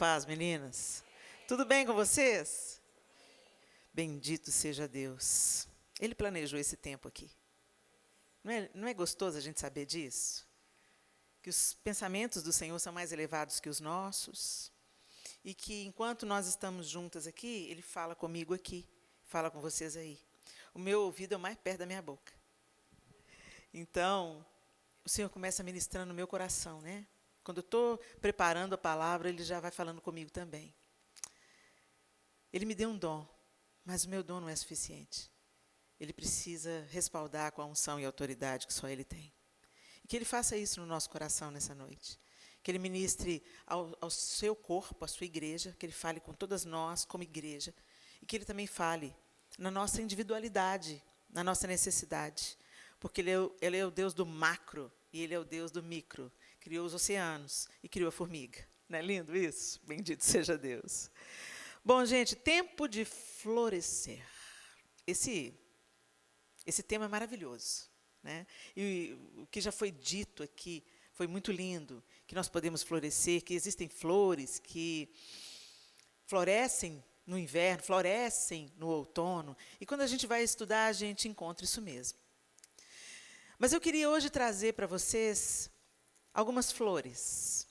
Paz, meninas. Tudo bem com vocês? Bendito seja Deus. Ele planejou esse tempo aqui. Não é gostoso a gente saber disso? Que os pensamentos do Senhor são mais elevados que os nossos. E que enquanto nós estamos juntas aqui, Ele fala comigo aqui, fala com vocês aí. O meu ouvido é o mais perto da minha boca. Então, o Senhor começa ministrando no meu coração, né? Quando eu estou preparando a palavra, Ele já vai falando comigo também. Ele me deu um dom, mas o meu dom não é suficiente. Ele precisa respaldar com a unção e a autoridade que só Ele tem. E que Ele faça isso no nosso coração nessa noite. Que Ele ministre ao seu corpo, à sua igreja, que Ele fale com todas nós como igreja. E que Ele também fale na nossa individualidade, na nossa necessidade. Porque Ele é o Deus do macro e Ele é o Deus do micro. Criou os oceanos e criou a formiga. Não é lindo isso? Bendito seja Deus. Bom, gente, tempo de florescer. Esse tema é maravilhoso, né? E o que já foi dito aqui foi muito lindo, que nós podemos florescer, que existem flores que florescem no inverno, florescem no outono, e quando a gente vai estudar, a gente encontra isso mesmo. Mas eu queria hoje trazer para vocês algumas flores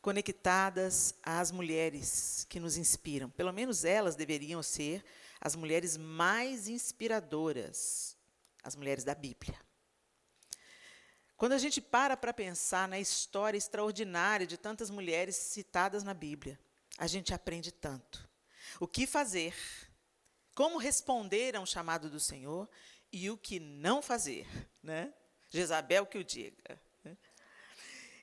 conectadas às mulheres que nos inspiram. Pelo menos elas deveriam ser as mulheres mais inspiradoras, as mulheres da Bíblia. Quando a gente para pensar na história extraordinária de tantas mulheres citadas na Bíblia, a gente aprende tanto. O que fazer, como responder a um chamado do Senhor e o que não fazer, né? Jezabel que o diga.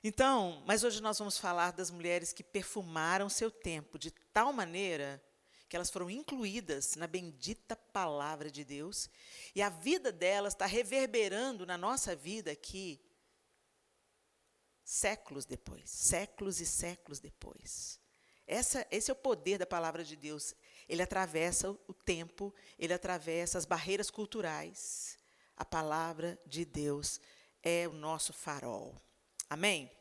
Então, mas hoje nós vamos falar das mulheres que perfumaram seu tempo de tal maneira que elas foram incluídas na bendita palavra de Deus, e a vida delas está reverberando na nossa vida aqui séculos depois, séculos e séculos depois. Esse é o poder da palavra de Deus. Ele atravessa o tempo, ele atravessa as barreiras culturais. A palavra de Deus é o nosso farol. Amém?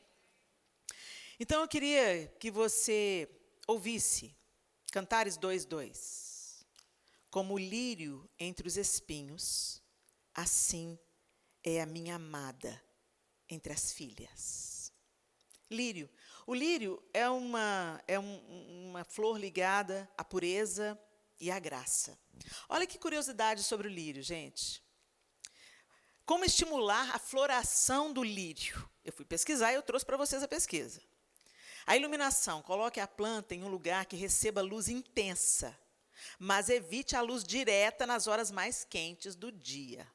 Então, eu queria que você ouvisse Cantares 2:2. Como o lírio entre os espinhos, assim é a minha amada entre as filhas. Lírio. O lírio é uma flor ligada à pureza e à graça. Olha que curiosidade sobre o lírio, gente. Como estimular a floração do lírio? Eu fui pesquisar e eu trouxe para vocês a pesquisa. A iluminação, coloque a planta em um lugar que receba luz intensa, mas evite a luz direta nas horas mais quentes do dia.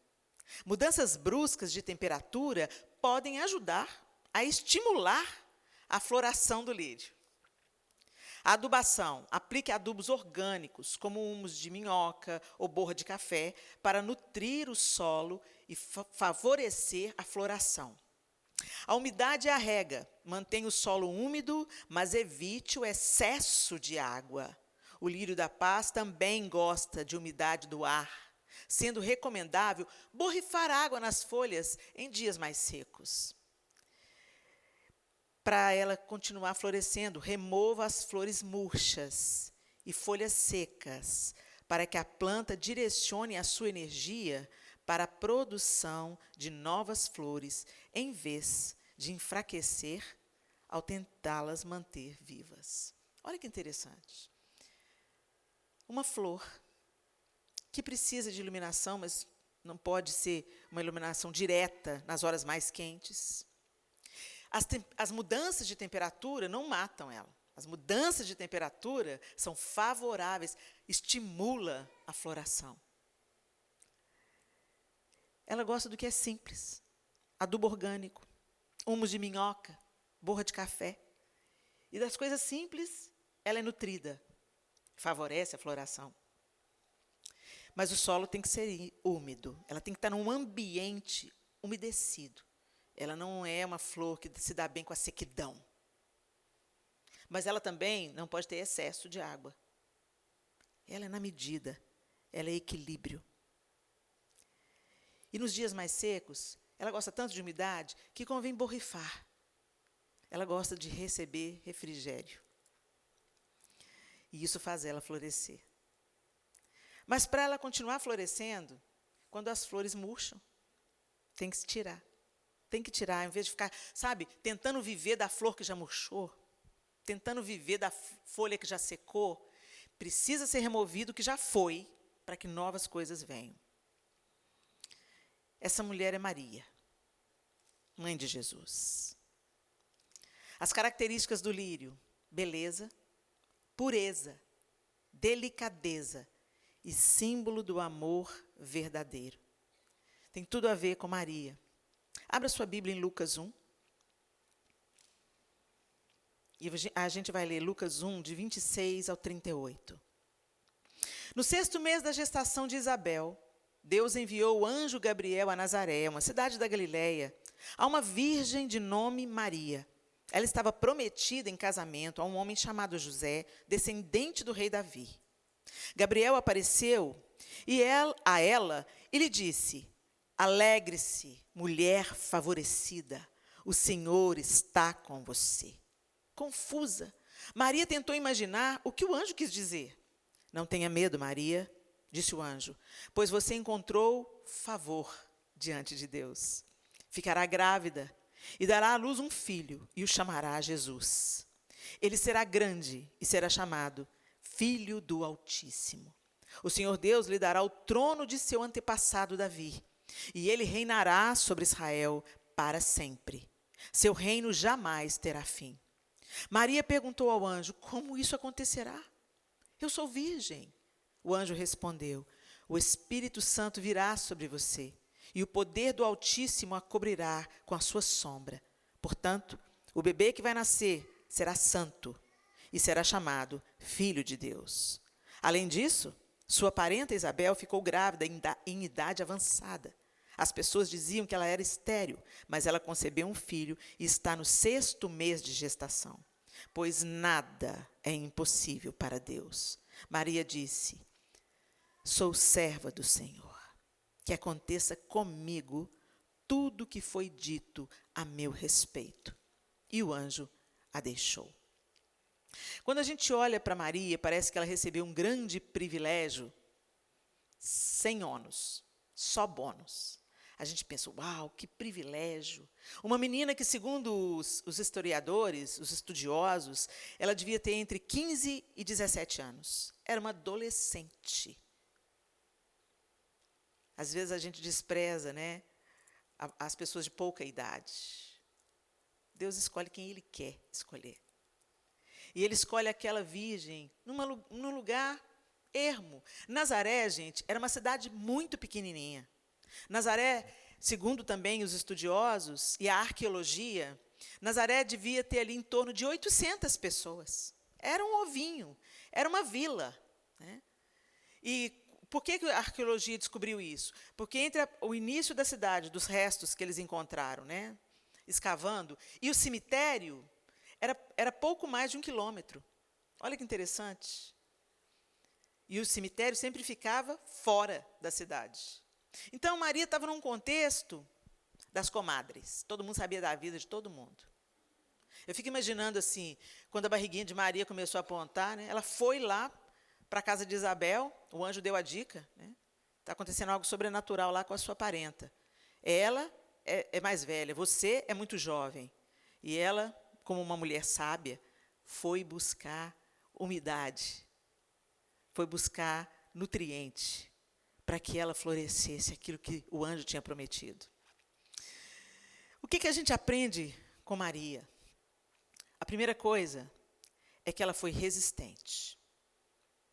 Mudanças bruscas de temperatura podem ajudar a estimular a floração do lírio. A adubação, aplique adubos orgânicos, como humus de minhoca ou borra de café, para nutrir o solo e favorecer a floração. A umidade e a rega, mantenha o solo úmido, mas evite o excesso de água. O lírio da paz também gosta de umidade do ar, sendo recomendável borrifar água nas folhas em dias mais secos. Para ela continuar florescendo, remova as flores murchas e folhas secas, para que a planta direcione a sua energia para a produção de novas flores, em vez de enfraquecer ao tentá-las manter vivas. Olha que interessante. Uma flor que precisa de iluminação, mas não pode ser uma iluminação direta nas horas mais quentes. As mudanças de temperatura não matam ela. As mudanças de temperatura são favoráveis, estimula a floração. Ela gosta do que é simples. Adubo orgânico, humus de minhoca, borra de café. E das coisas simples, ela é nutrida. Favorece a floração. Mas o solo tem que ser úmido. Ela tem que estar num ambiente umedecido. Ela não é uma flor que se dá bem com a sequidão. Mas ela também não pode ter excesso de água. Ela é na medida. Ela é equilíbrio. E nos dias mais secos, ela gosta tanto de umidade que convém borrifar. Ela gosta de receber refrigério. E isso faz ela florescer. Mas para ela continuar florescendo, quando as flores murcham, tem que se tirar. Tem que tirar, em vez de ficar, sabe, tentando viver da flor que já murchou, tentando viver da folha que já secou, precisa ser removido o que já foi, para que novas coisas venham. Essa mulher é Maria, mãe de Jesus. As características do lírio: beleza, pureza, delicadeza e símbolo do amor verdadeiro. Tem tudo a ver com Maria. Abra sua Bíblia em Lucas 1. E a gente vai ler Lucas 1, de 26 ao 38. No 6º mês da gestação de Isabel, Deus enviou o anjo Gabriel a Nazaré, uma cidade da Galileia, a uma virgem de nome Maria. Ela estava prometida em casamento a um homem chamado José, descendente do rei Davi. Gabriel apareceu a ela e lhe disse: alegre-se, mulher favorecida, o Senhor está com você. Confusa, Maria tentou imaginar o que o anjo quis dizer. Não tenha medo, Maria, disse o anjo, pois você encontrou favor diante de Deus. Ficará grávida e dará à luz um filho e o chamará Jesus. Ele será grande e será chamado Filho do Altíssimo. O Senhor Deus lhe dará o trono de seu antepassado Davi, e ele reinará sobre Israel para sempre. Seu reino jamais terá fim. Maria perguntou ao anjo: como isso acontecerá? Eu sou virgem. O anjo respondeu: o Espírito Santo virá sobre você, e o poder do Altíssimo a cobrirá com a sua sombra. Portanto, o bebê que vai nascer será santo e será chamado Filho de Deus. Além disso, sua parenta Isabel ficou grávida em idade avançada. As pessoas diziam que ela era estéril, mas ela concebeu um filho e está no 6º mês de gestação, pois nada é impossível para Deus. Maria disse: sou serva do Senhor, que aconteça comigo tudo o que foi dito a meu respeito. E o anjo a deixou. Quando a gente olha para Maria, parece que ela recebeu um grande privilégio, sem ônus, só bônus. A gente pensa: uau, que privilégio. Uma menina que, segundo os historiadores, os estudiosos, ela devia ter entre 15 e 17 anos. Era uma adolescente. Às vezes a gente despreza, né, as pessoas de pouca idade. Deus escolhe quem Ele quer escolher. E Ele escolhe aquela virgem num lugar ermo. Nazaré, gente, era uma cidade muito pequenininha. Nazaré, segundo também os estudiosos e a arqueologia, Nazaré devia ter ali em torno de 800 pessoas. Era um ovinho, era uma vila, né? E por que a arqueologia descobriu isso? Porque entre o início da cidade, dos restos que eles encontraram, né, escavando, e o cemitério, era pouco mais de 1 quilômetro. Olha que interessante. E o cemitério sempre ficava fora da cidade. Então, Maria estava num contexto das comadres. Todo mundo sabia da vida de todo mundo. Eu fico imaginando assim, quando a barriguinha de Maria começou a apontar, né, ela foi lá para a casa de Isabel, o anjo deu a dica, né, está acontecendo algo sobrenatural lá com a sua parenta. Ela é mais velha, você é muito jovem. E ela, como uma mulher sábia, foi buscar umidade, foi buscar nutriente, para que ela florescesse aquilo que o anjo tinha prometido. O que a gente aprende com Maria? A primeira coisa é que ela foi resistente.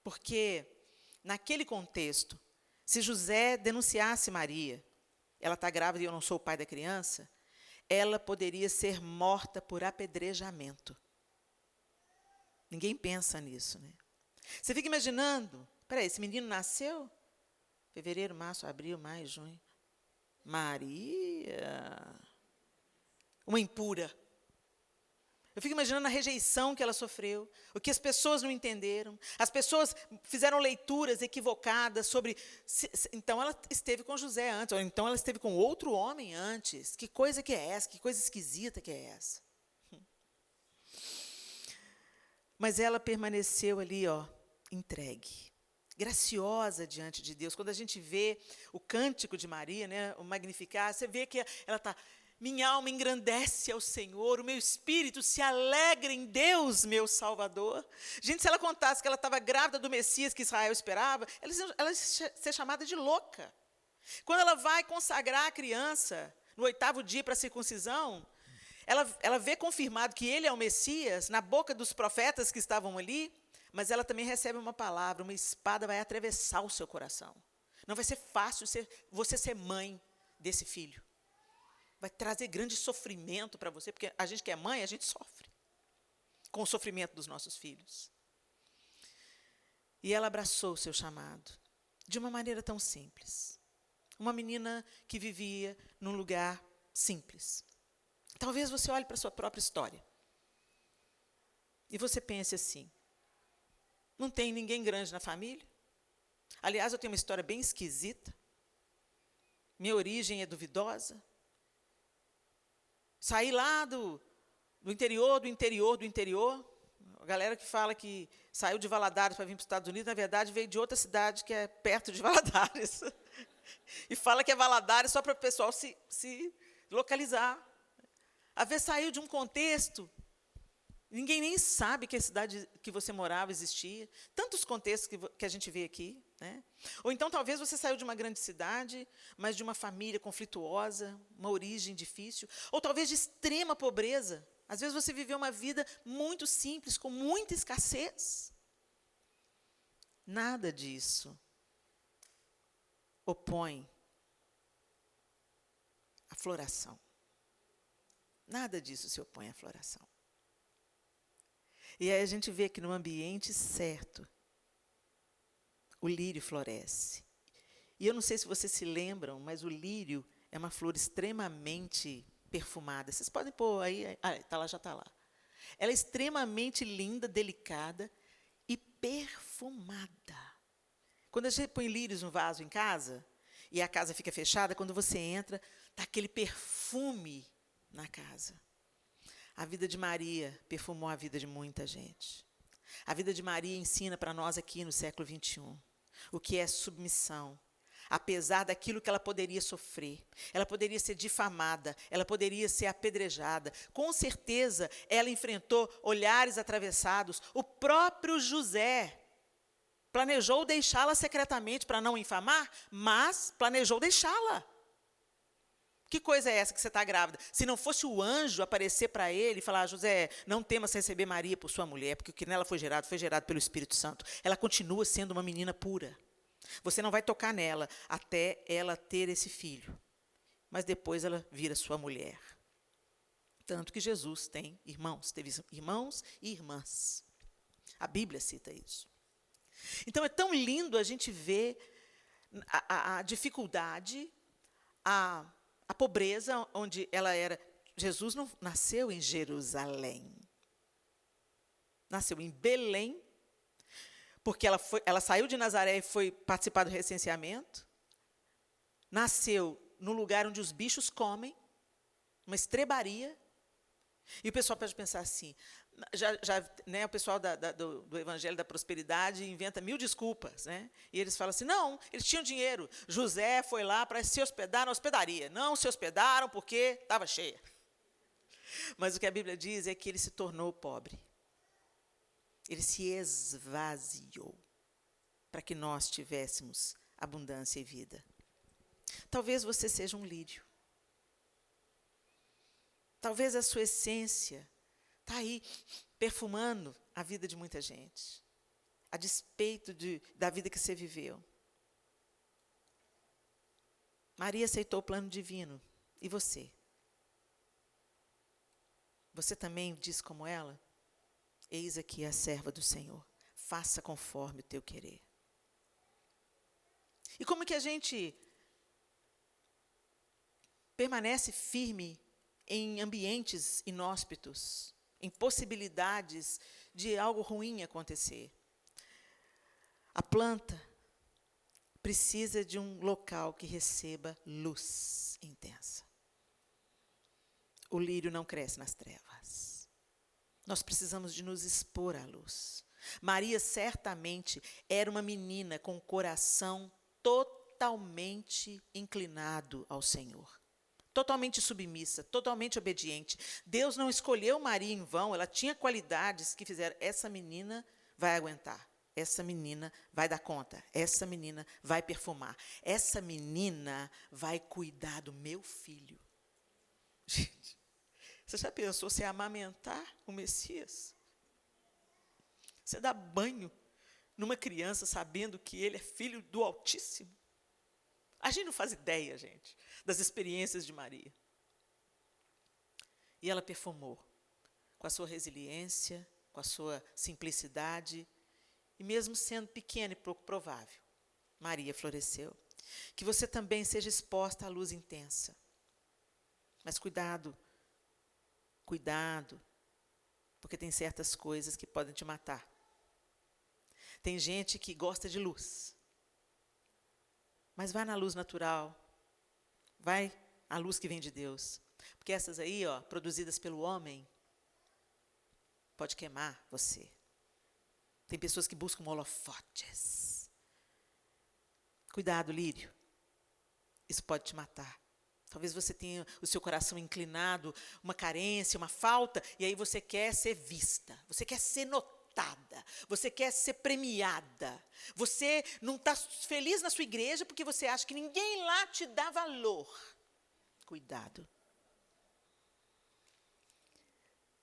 Porque, naquele contexto, se José denunciasse Maria, ela está grávida e eu não sou o pai da criança, ela poderia ser morta por apedrejamento. Ninguém pensa nisso, né? Você fica imaginando, peraí, esse menino nasceu? Fevereiro, março, abril, maio, junho. Maria, uma impura. Eu fico imaginando a rejeição que ela sofreu, o que as pessoas não entenderam. As pessoas fizeram leituras equivocadas sobre... então, ela esteve com José antes, ou então ela esteve com outro homem antes. Que coisa que é essa? Que coisa esquisita que é essa? Mas ela permaneceu ali, entregue, graciosa diante de Deus. Quando a gente vê o cântico de Maria, né, o Magnificat, você vê que ela está: minha alma engrandece ao Senhor, o meu espírito se alegra em Deus, meu Salvador. Gente, se ela contasse que ela estava grávida do Messias que Israel esperava, ela ia ser chamada de louca. Quando ela vai consagrar a criança, no 8º dia para a circuncisão, ela vê confirmado que ele é o Messias, na boca dos profetas que estavam ali, mas ela também recebe uma palavra: uma espada vai atravessar o seu coração. Não vai ser fácil você ser mãe desse filho. Vai trazer grande sofrimento para você, porque a gente que é mãe, a gente sofre com o sofrimento dos nossos filhos. E ela abraçou o seu chamado, de uma maneira tão simples. Uma menina que vivia num lugar simples. Talvez você olhe para a sua própria história e você pense assim: não tem ninguém grande na família? Aliás, eu tenho uma história bem esquisita. Minha origem é duvidosa. Saí lá do interior. A galera que fala que saiu de Valadares para vir para os Estados Unidos, na verdade, veio de outra cidade que é perto de Valadares. E fala que é Valadares só para o pessoal se localizar. Às vezes saiu de um contexto, ninguém nem sabe que a cidade que você morava existia. Tantos contextos que a gente vê aqui, né? Ou então, talvez você saiu de uma grande cidade, mas de uma família conflituosa, uma origem difícil. Ou talvez de extrema pobreza. Às vezes você viveu uma vida muito simples, com muita escassez. Nada disso opõe a floração. Nada disso se opõe à floração. E aí a gente vê que no ambiente certo, o lírio floresce. E eu não sei se vocês se lembram, mas o lírio é uma flor extremamente perfumada. Vocês podem pôr aí, está lá, já está lá. Ela é extremamente linda, delicada e perfumada. Quando a gente põe lírios no vaso em casa, e a casa fica fechada, quando você entra, está aquele perfume na casa. A vida de Maria perfumou a vida de muita gente. A vida de Maria ensina para nós aqui no século XXI o que é submissão. Apesar daquilo que ela poderia sofrer, ela poderia ser difamada, ela poderia ser apedrejada. Com certeza, ela enfrentou olhares atravessados. O próprio José planejou deixá-la secretamente para não infamar, mas planejou deixá-la. Que coisa é essa que você está grávida? Se não fosse o anjo aparecer para ele e falar: José, não temas receber Maria por sua mulher, porque o que nela foi gerado pelo Espírito Santo. Ela continua sendo uma menina pura. Você não vai tocar nela até ela ter esse filho. Mas depois ela vira sua mulher. Tanto que Jesus tem irmãos, teve irmãos e irmãs. A Bíblia cita isso. Então é tão lindo a gente ver a dificuldade, a pobreza onde ela era. Jesus não nasceu em Jerusalém. Nasceu em Belém, porque ela saiu de Nazaré e foi participar do recenseamento. Nasceu no lugar onde os bichos comem, uma estrebaria. E o pessoal pode pensar assim, né, o pessoal do Evangelho da Prosperidade inventa 1000 desculpas, né? E eles falam assim: não, eles tinham dinheiro. José foi lá para se hospedar na hospedaria. Não se hospedaram porque estava cheia. Mas o que a Bíblia diz é que ele se tornou pobre. Ele se esvaziou para que nós tivéssemos abundância e vida. Talvez você seja um lírio. Talvez a sua essência está aí, perfumando a vida de muita gente, a despeito da vida que você viveu. Maria aceitou o plano divino. E você? Você também diz como ela? Eis aqui a serva do Senhor. Faça conforme o teu querer. E como que a gente permanece firme em ambientes inóspitos, em possibilidades de algo ruim acontecer? A planta precisa de um local que receba luz intensa. O lírio não cresce nas trevas. Nós precisamos de nos expor à luz. Maria certamente era uma menina com o coração totalmente inclinado ao Senhor. Totalmente submissa, totalmente obediente. Deus não escolheu Maria em vão, ela tinha qualidades que fizeram, essa menina vai aguentar, essa menina vai dar conta, essa menina vai perfumar, essa menina vai cuidar do meu filho. Gente, você já pensou você amamentar o Messias? Você dá banho numa criança sabendo que ele é filho do Altíssimo? A gente não faz ideia, gente, das experiências de Maria. E ela perfumou com a sua resiliência, com a sua simplicidade, e mesmo sendo pequena e pouco provável, Maria floresceu. Que você também seja exposta à luz intensa. Mas cuidado, porque tem certas coisas que podem te matar. Tem gente que gosta de luz. Mas vai na luz natural, vai à luz que vem de Deus. Porque essas aí, produzidas pelo homem, pode queimar você. Tem pessoas que buscam holofotes. Cuidado, lírio. Isso pode te matar. Talvez você tenha o seu coração inclinado, uma carência, uma falta, e aí você quer ser vista, você quer ser notada. Você quer ser premiada. Você não está feliz na sua igreja porque você acha que ninguém lá te dá valor. Cuidado.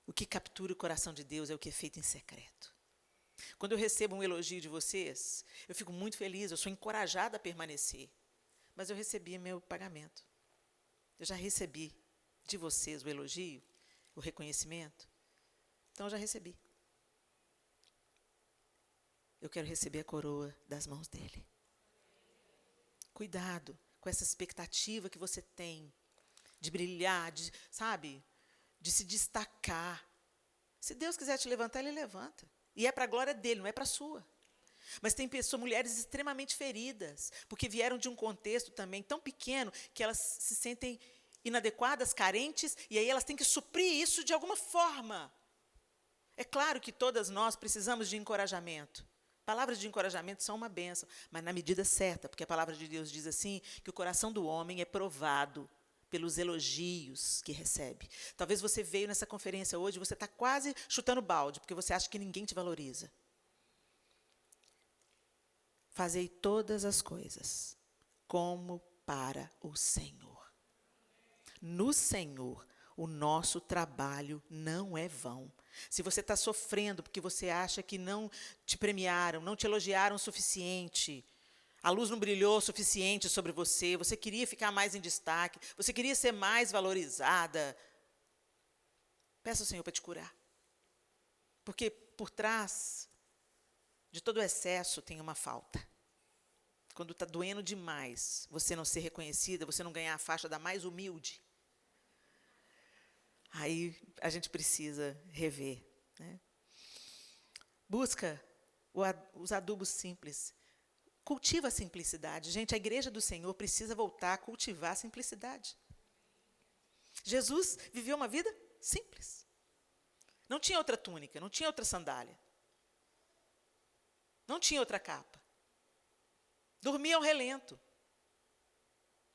O que captura o coração de Deus é o que é feito em secreto. Quando eu recebo um elogio de vocês, eu fico muito feliz, eu sou encorajada a permanecer. Mas eu recebi meu pagamento. Eu já recebi de vocês o elogio, o reconhecimento. Então, eu já recebi. Eu quero receber a coroa das mãos dele. Cuidado com essa expectativa que você tem de brilhar, de se destacar. Se Deus quiser te levantar, ele levanta. E é para a glória dele, não é para a sua. Mas tem pessoas, mulheres extremamente feridas, porque vieram de um contexto também tão pequeno que elas se sentem inadequadas, carentes, e aí elas têm que suprir isso de alguma forma. É claro que todas nós precisamos de encorajamento. Palavras de encorajamento são uma bênção, mas na medida certa, porque a palavra de Deus diz assim, que o coração do homem é provado pelos elogios que recebe. Talvez você veio nessa conferência hoje, você está quase chutando balde, porque você acha que ninguém te valoriza. Fazei todas as coisas como para o Senhor. No Senhor, o nosso trabalho não é vão. Se você está sofrendo porque você acha que não te premiaram, não te elogiaram o suficiente, a luz não brilhou o suficiente sobre você, você queria ficar mais em destaque, você queria ser mais valorizada, peça ao Senhor para te curar. Porque por trás de todo excesso tem uma falta. Quando está doendo demais, você não ser reconhecida, você não ganhar a faixa da mais humilde, aí a gente precisa rever. Né? Busca os adubos simples. Cultiva a simplicidade. Gente, a igreja do Senhor precisa voltar a cultivar a simplicidade. Jesus viveu uma vida simples. Não tinha outra túnica, não tinha outra sandália. Não tinha outra capa. Dormia ao relento.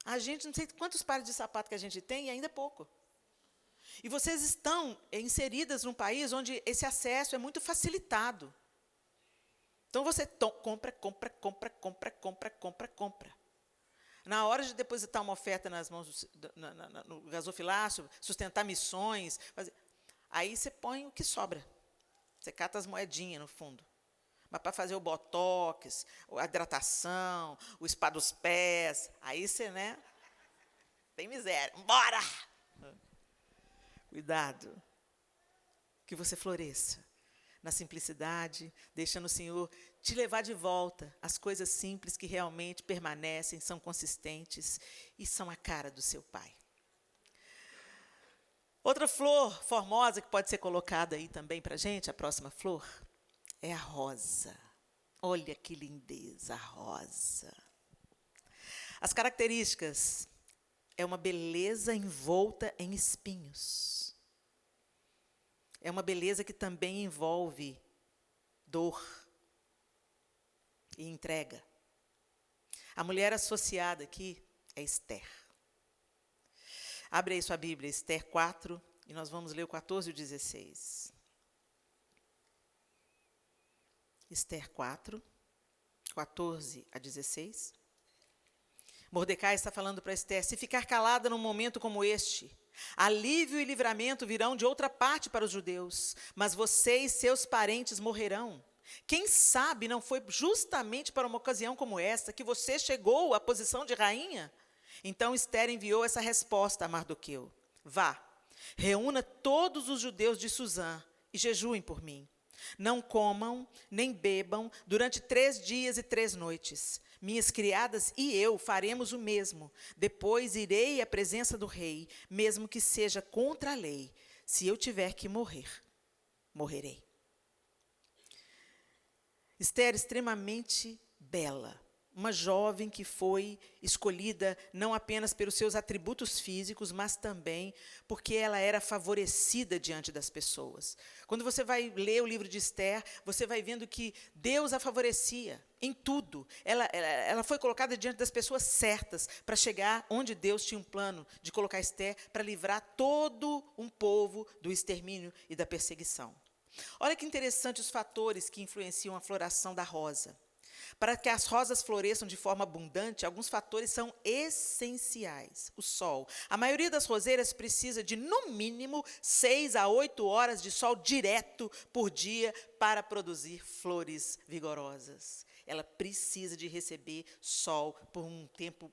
A gente, não sei quantos pares de sapato que a gente tem, e ainda é pouco. E vocês estão inseridas num país onde esse acesso é muito facilitado. Então, você compra. Na hora de depositar uma oferta nas mãos no gasofilácio, sustentar missões, aí você põe o que sobra. Você cata as moedinhas no fundo. Mas para fazer o botox, a hidratação, o spa dos pés, aí você, tem miséria. Bora! Cuidado, que você floresça na simplicidade, deixando o Senhor te levar de volta às coisas simples que realmente permanecem, são consistentes e são a cara do seu Pai. Outra flor formosa que pode ser colocada aí também para a gente, a próxima flor, é a rosa. Olha que lindeza, a rosa. As características é uma beleza envolta em espinhos. é uma beleza que também envolve dor e entrega. A mulher associada aqui é Esther. Abre aí sua Bíblia, Esther 4, e nós vamos ler o 14 e o 16. Esther 4, 14 a 16. Mordecai está falando para Esther: se ficar calada num momento como este, alívio e livramento virão de outra parte para os judeus, mas você e seus parentes morrerão. Quem sabe não foi justamente para uma ocasião como esta que você chegou à posição de rainha? Então Esther enviou essa resposta a Mardoqueu: vá, reúna todos os judeus de Suzã e jejuem por mim. Não comam, nem bebam, durante 3 dias e 3 noites. Minhas criadas e eu faremos o mesmo. Depois irei à presença do rei, mesmo que seja contra a lei. Se eu tiver que morrer, morrerei. Esther, extremamente bela, uma jovem que foi escolhida não apenas pelos seus atributos físicos, mas também porque ela era favorecida diante das pessoas. Quando você vai ler o livro de Esther, você vai vendo que Deus a favorecia em tudo. Ela foi colocada diante das pessoas certas para chegar onde Deus tinha um plano de colocar Esther para livrar todo um povo do extermínio e da perseguição. Olha que interessante os fatores que influenciam a floração da rosa. Para que as rosas floresçam de forma abundante, alguns fatores são essenciais. O sol. A maioria das roseiras precisa de, no mínimo, 6 a 8 horas de sol direto por dia para produzir flores vigorosas. Ela precisa de receber sol por um tempo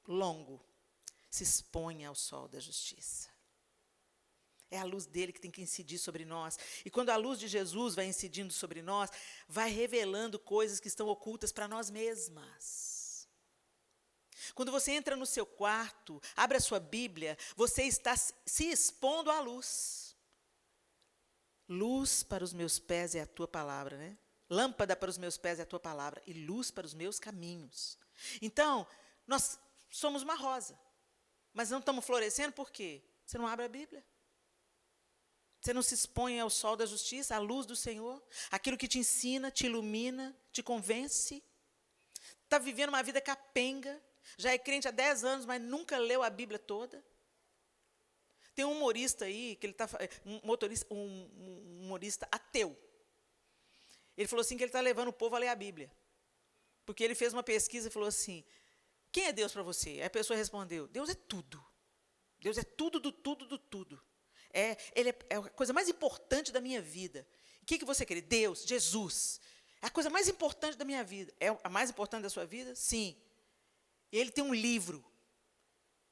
longo. Se exponha ao sol da justiça. É a luz dele que tem que incidir sobre nós. E quando a luz de Jesus vai incidindo sobre nós, vai revelando coisas que estão ocultas para nós mesmas. Quando você entra no seu quarto, abre a sua Bíblia, você está se expondo à luz. Luz para os meus pés é a tua palavra, né? Lâmpada para os meus pés é a tua palavra e luz para os meus caminhos. Então, nós somos uma rosa, mas não estamos florescendo por quê? Você não abre a Bíblia. Você não se expõe ao sol da justiça, à luz do Senhor, aquilo que te ensina, te ilumina, te convence. Está vivendo uma vida capenga, já é crente há 10 anos, mas nunca leu a Bíblia toda. Tem um humorista aí, que ele tá, um humorista ateu. Ele falou assim que ele está levando o povo a ler a Bíblia. Porque ele fez uma pesquisa e falou assim: quem é Deus para você? Aí a pessoa respondeu: Deus é tudo. Deus é tudo do tudo do tudo. Ele é a coisa mais importante da minha vida. O que você quer? Deus, Jesus. É a coisa mais importante da minha vida. É a mais importante da sua vida? Sim. E ele tem um livro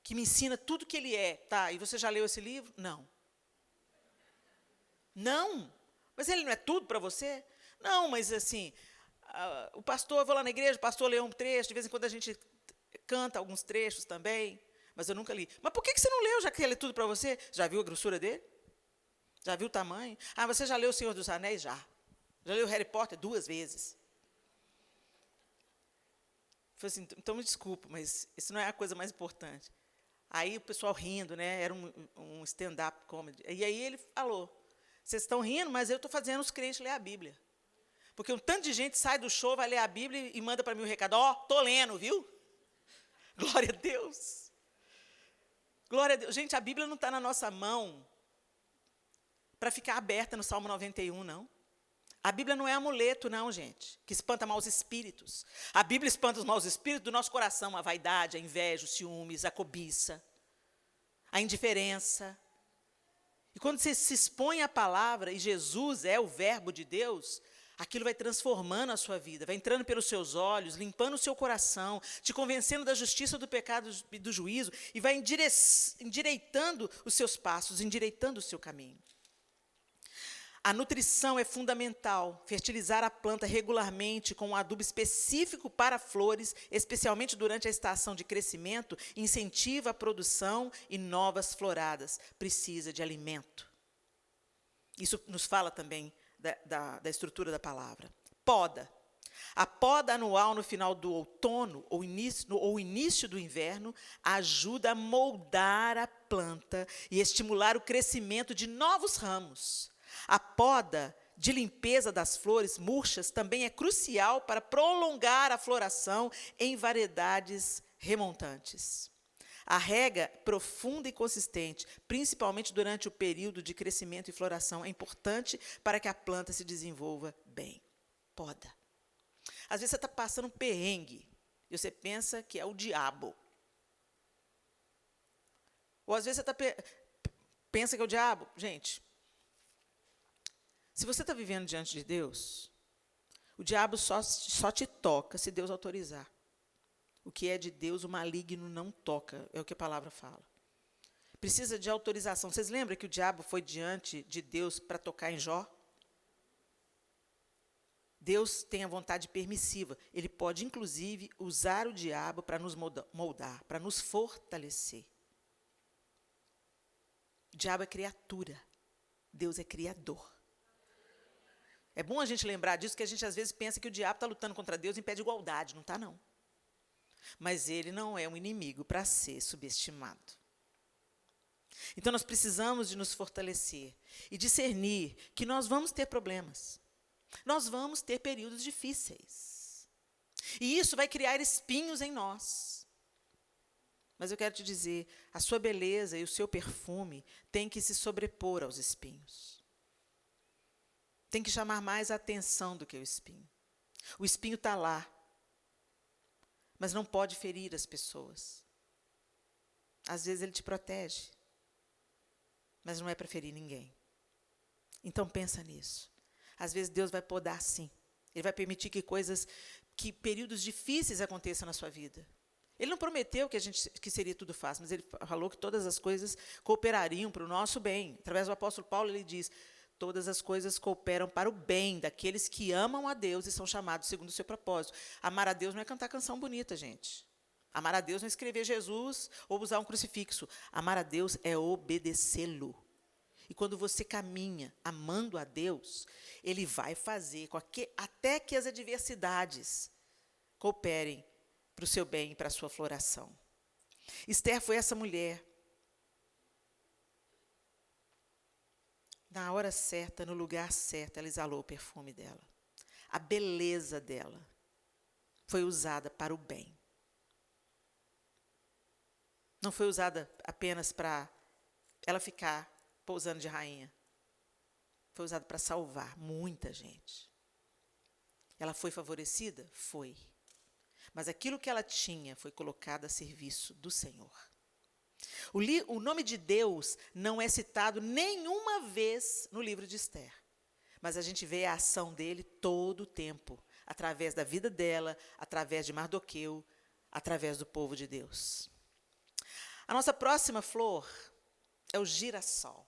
que me ensina tudo o que ele é. Tá, e você já leu esse livro? Não. Não? Mas ele não é tudo para você? Não, mas assim, o pastor, eu vou lá na igreja, o pastor lê um trecho, de vez em quando a gente canta alguns trechos também. Mas eu nunca li. Mas por que você não leu, já que ele é tudo para você? Já viu a grossura dele? Já viu o tamanho? Ah, você já leu O Senhor dos Anéis? Já. Já leu Harry Potter 2 vezes? Falei assim, então me desculpa, mas isso não é a coisa mais importante. Aí o pessoal rindo, né? Era um stand-up comedy. E aí ele falou: vocês estão rindo, mas eu estou fazendo os crentes ler a Bíblia. Porque um tanto de gente sai do show, vai ler a Bíblia e manda para mim o recado: estou lendo, viu? Glória a Deus. Glória a Deus. Gente, a Bíblia não está na nossa mão para ficar aberta no Salmo 91, não. A Bíblia não é amuleto, não, gente, que espanta maus espíritos. A Bíblia espanta os maus espíritos do nosso coração, a vaidade, a inveja, os ciúmes, a cobiça, a indiferença. E quando você se expõe à palavra, e Jesus é o verbo de Deus, aquilo vai transformando a sua vida, vai entrando pelos seus olhos, limpando o seu coração, te convencendo da justiça, do pecado e do juízo, e vai endireitando os seus passos, endireitando o seu caminho. A nutrição é fundamental. Fertilizar a planta regularmente com um adubo específico para flores, especialmente durante a estação de crescimento, incentiva a produção e novas floradas. Precisa de alimento. Isso nos fala também da estrutura da palavra. Poda. A poda anual no final do outono ou início do inverno ajuda a moldar a planta e estimular o crescimento de novos ramos. A poda de limpeza das flores murchas também é crucial para prolongar a floração em variedades remontantes. A rega profunda e consistente, principalmente durante o período de crescimento e floração, é importante para que a planta se desenvolva bem. Poda. Às vezes você está passando um perrengue e você pensa que é o diabo. Ou às vezes você pensa que é o diabo. Gente, se você está vivendo diante de Deus, o diabo só te toca se Deus autorizar. O que é de Deus, o maligno não toca, é o que a palavra fala. Precisa de autorização. Vocês lembram que o diabo foi diante de Deus para tocar em Jó? Deus tem a vontade permissiva. Ele pode, inclusive, usar o diabo para nos moldar, para nos fortalecer. O diabo é criatura. Deus é criador. É bom a gente lembrar disso, que a gente às vezes pensa que o diabo está lutando contra Deus em pé de igualdade. Não está, não. Mas ele não é um inimigo para ser subestimado. Então, nós precisamos de nos fortalecer e discernir que nós vamos ter problemas. Nós vamos ter períodos difíceis. E isso vai criar espinhos em nós. Mas eu quero te dizer, a sua beleza e o seu perfume têm que se sobrepor aos espinhos. Tem que chamar mais a atenção do que o espinho. O espinho está lá, mas não pode ferir as pessoas. Às vezes ele te protege, mas não é para ferir ninguém. Então pensa nisso. Às vezes Deus vai podar sim. Ele vai permitir que períodos difíceis aconteçam na sua vida. Ele não prometeu que seria tudo fácil, mas ele falou que todas as coisas cooperariam para o nosso bem. Através do apóstolo Paulo, ele diz: todas as coisas cooperam para o bem daqueles que amam a Deus e são chamados segundo o seu propósito. Amar a Deus não é cantar canção bonita, gente. Amar a Deus não é escrever Jesus ou usar um crucifixo. Amar a Deus é obedecê-lo. E quando você caminha amando a Deus, Ele vai fazer até que as adversidades cooperem para o seu bem e para a sua floração. Esther foi essa mulher. Na hora certa, no lugar certo, ela exalou o perfume dela. A beleza dela foi usada para o bem. Não foi usada apenas para ela ficar pousando de rainha. Foi usada para salvar muita gente. Ela foi favorecida? Foi. Mas aquilo que ela tinha foi colocado a serviço do Senhor. O nome de Deus não é citado nenhuma vez no livro de Esther. Mas a gente vê a ação dele todo o tempo, através da vida dela, através de Mardoqueu, através do povo de Deus. A nossa próxima flor é o girassol.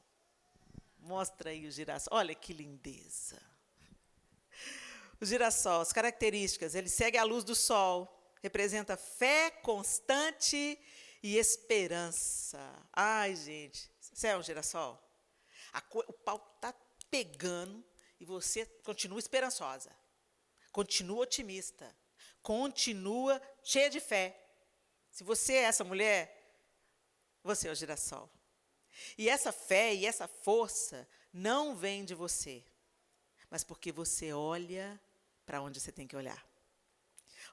Mostra aí o girassol. Olha que lindeza. O girassol, as características: ele segue a luz do sol, representa fé constante e esperança. Ai, gente, você é um girassol? O pau está pegando e você continua esperançosa, continua otimista, continua cheia de fé. Se você é essa mulher, você é o girassol. E essa fé e essa força não vem de você, mas porque você olha para onde você tem que olhar.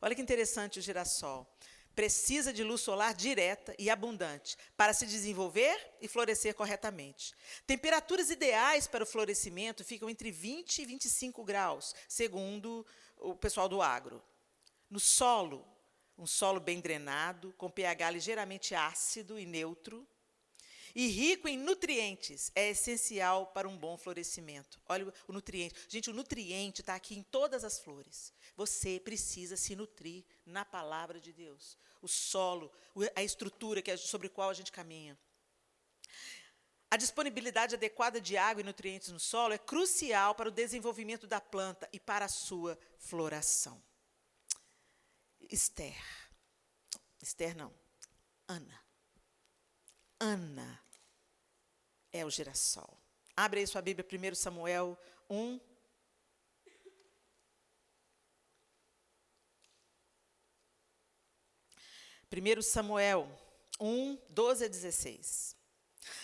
Olha que interessante o girassol. Precisa de luz solar direta e abundante para se desenvolver e florescer corretamente. Temperaturas ideais para o florescimento ficam entre 20 e 25 graus, segundo o pessoal do agro. No solo, um solo bem drenado, com pH ligeiramente ácido e neutro, e rico em nutrientes, é essencial para um bom florescimento. Olha o nutriente. Gente, o nutriente está aqui em todas as flores. Você precisa se nutrir na palavra de Deus. O solo, a estrutura sobre a qual a gente caminha. A disponibilidade adequada de água e nutrientes no solo é crucial para o desenvolvimento da planta e para a sua floração. Esther não, Ana é o girassol. Abre aí sua Bíblia, 1 Samuel 1. Samuel 1, 12 a 16.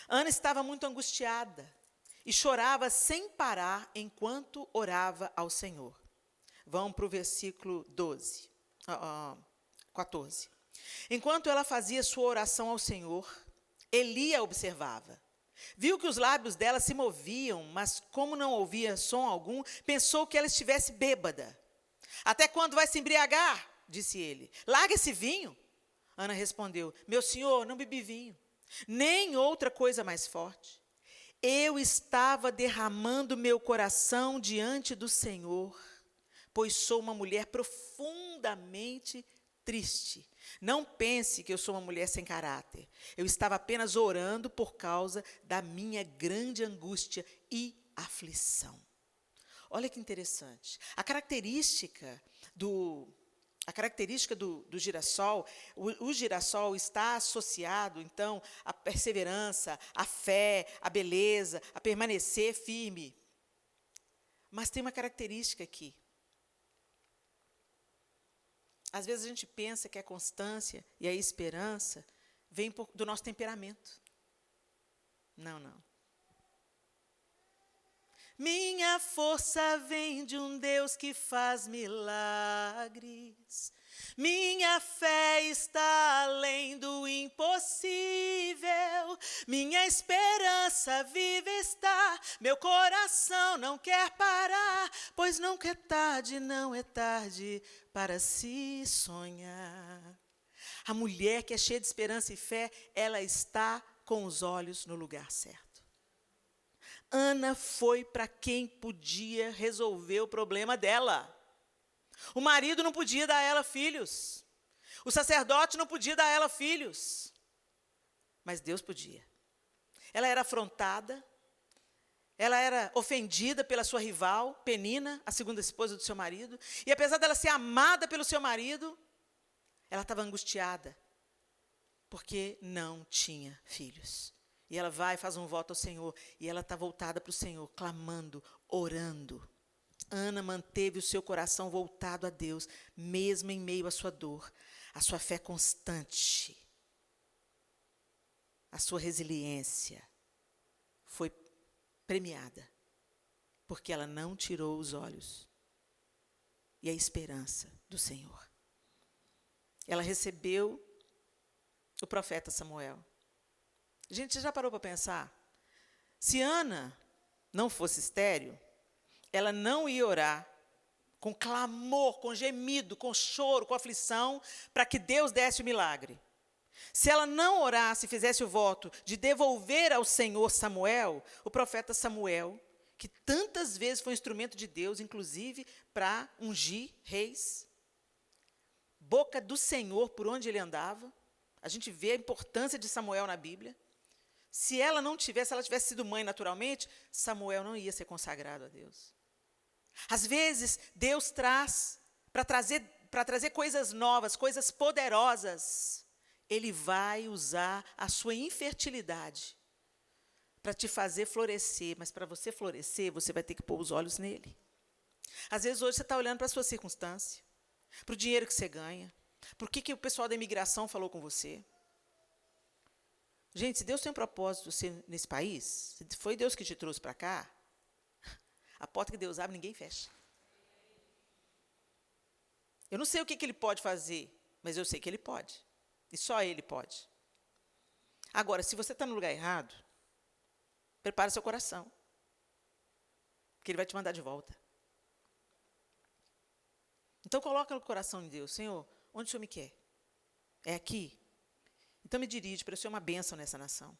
Ana estava muito angustiada e chorava sem parar enquanto orava ao Senhor. Vamos para o versículo 14. Enquanto ela fazia sua oração ao Senhor, Eli a observava. Viu que os lábios dela se moviam, mas como não ouvia som algum, pensou que ela estivesse bêbada. Até quando vai se embriagar? Disse ele. Larga esse vinho. Ana respondeu, meu senhor, não bebi vinho, nem outra coisa mais forte. Eu estava derramando meu coração diante do Senhor, pois sou uma mulher profundamente triste. Não pense que eu sou uma mulher sem caráter. Eu estava apenas orando por causa da minha grande angústia e aflição. Olha que interessante. A característica do girassol, o girassol está associado, então, à perseverança, à fé, à beleza, a permanecer firme. Mas tem uma característica aqui. Às vezes a gente pensa que a constância e a esperança vêm do nosso temperamento. Não. Minha força vem de um Deus que faz milagres. Minha fé está além do impossível. Minha esperança viva está. Meu coração não quer parar, pois não é tarde para se sonhar. A mulher que é cheia de esperança e fé, ela está com os olhos no lugar certo. Ana foi para quem podia resolver o problema dela. O marido não podia dar a ela filhos. O sacerdote não podia dar a ela filhos. Mas Deus podia. Ela era afrontada. Ela era ofendida pela sua rival, Penina, a segunda esposa do seu marido. E apesar dela ser amada pelo seu marido, ela estava angustiada, porque não tinha filhos. E ela vai e faz um voto ao Senhor, e ela está voltada para o Senhor, clamando, orando. Ana manteve o seu coração voltado a Deus, mesmo em meio à sua dor, a sua fé constante, a sua resiliência foi premiada, porque ela não tirou os olhos e a esperança do Senhor. Ela recebeu o profeta Samuel. Gente, você já parou para pensar? Se Ana não fosse estéril, ela não ia orar com clamor, com gemido, com choro, com aflição, para que Deus desse o milagre. Se ela não orasse e fizesse o voto de devolver ao Senhor Samuel, o profeta Samuel, que tantas vezes foi instrumento de Deus, inclusive para ungir reis, boca do Senhor por onde ele andava, a gente vê a importância de Samuel na Bíblia. Se ela tivesse sido mãe naturalmente, Samuel não ia ser consagrado a Deus. Às vezes, Deus traz, para trazer coisas novas, coisas poderosas, Ele vai usar a sua infertilidade para te fazer florescer, mas para você florescer, você vai ter que pôr os olhos nele. Às vezes, hoje, você está olhando para a sua circunstância, para o dinheiro que você ganha, para o que o pessoal da imigração falou com você. Gente, se Deus tem um propósito nesse país, se foi Deus que te trouxe para cá, a porta que Deus abre, ninguém fecha. Eu não sei o que Ele pode fazer, mas eu sei que Ele pode. E só Ele pode. Agora, se você está no lugar errado, prepare seu coração, porque Ele vai te mandar de volta. Então, coloca no coração de Deus, Senhor, onde o Senhor me quer? É aqui? Então, me dirige para eu ser uma bênção nessa nação.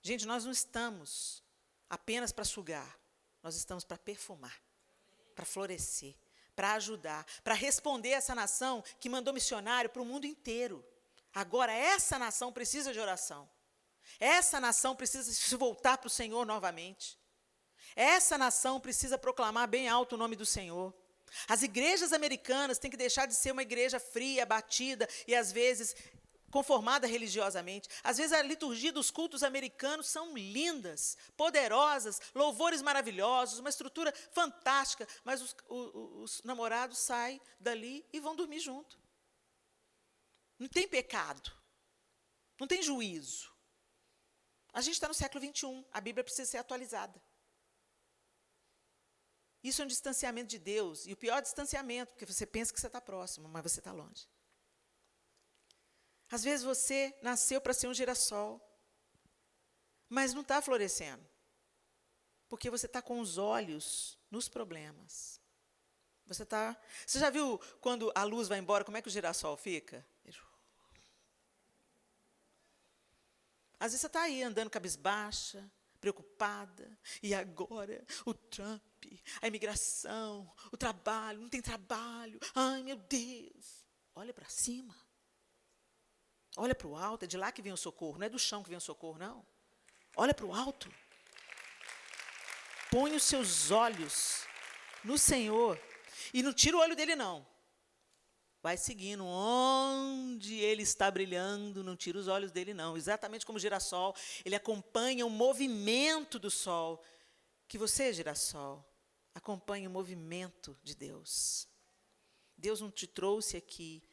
Gente, nós não estamos apenas para sugar, nós estamos para perfumar, para florescer, para ajudar, para responder a essa nação que mandou missionário para o mundo inteiro. Agora, essa nação precisa de oração. Essa nação precisa se voltar para o Senhor novamente. Essa nação precisa proclamar bem alto o nome do Senhor. As igrejas americanas têm que deixar de ser uma igreja fria, batida e, às vezes, conformada religiosamente. Às vezes, a liturgia dos cultos americanos são lindas, poderosas, louvores maravilhosos, uma estrutura fantástica, mas os namorados saem dali e vão dormir junto. Não tem pecado, não tem juízo. A gente está no século XXI, a Bíblia precisa ser atualizada. Isso é um distanciamento de Deus, e o pior distanciamento, porque você pensa que você está próximo, mas você está longe. Às vezes você nasceu para ser um girassol, mas não está florescendo, porque você está com os olhos nos problemas. Você já viu quando a luz vai embora, como é que o girassol fica? Às vezes você está aí andando cabisbaixa, preocupada, e agora o Trump, a imigração, o trabalho, não tem trabalho, ai meu Deus. Olha para cima, olha para o alto, é de lá que vem o socorro, não é do chão que vem o socorro, não. Olha para o alto, põe os seus olhos no Senhor, e não tira o olho dele não. Vai seguindo, onde ele está brilhando, não tira os olhos dele, não. Exatamente como o girassol, ele acompanha o movimento do sol. Que você, girassol, acompanhe o movimento de Deus. Deus não te trouxe aqui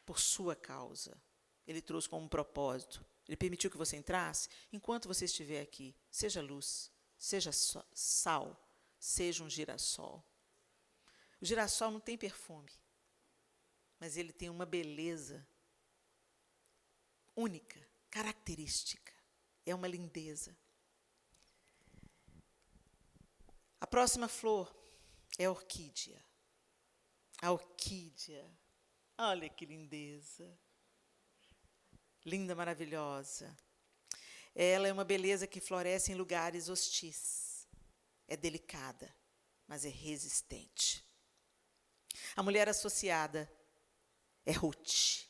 por sua causa. Ele trouxe com um propósito. Ele permitiu que você entrasse. Enquanto você estiver aqui, seja luz, seja sal, seja um girassol. O girassol não tem perfume, mas ele tem uma beleza única, característica. É uma lindeza. A próxima flor é a orquídea. A orquídea. Olha que lindeza. Linda, maravilhosa. Ela é uma beleza que floresce em lugares hostis. É delicada, mas é resistente. A mulher associada é Ruth.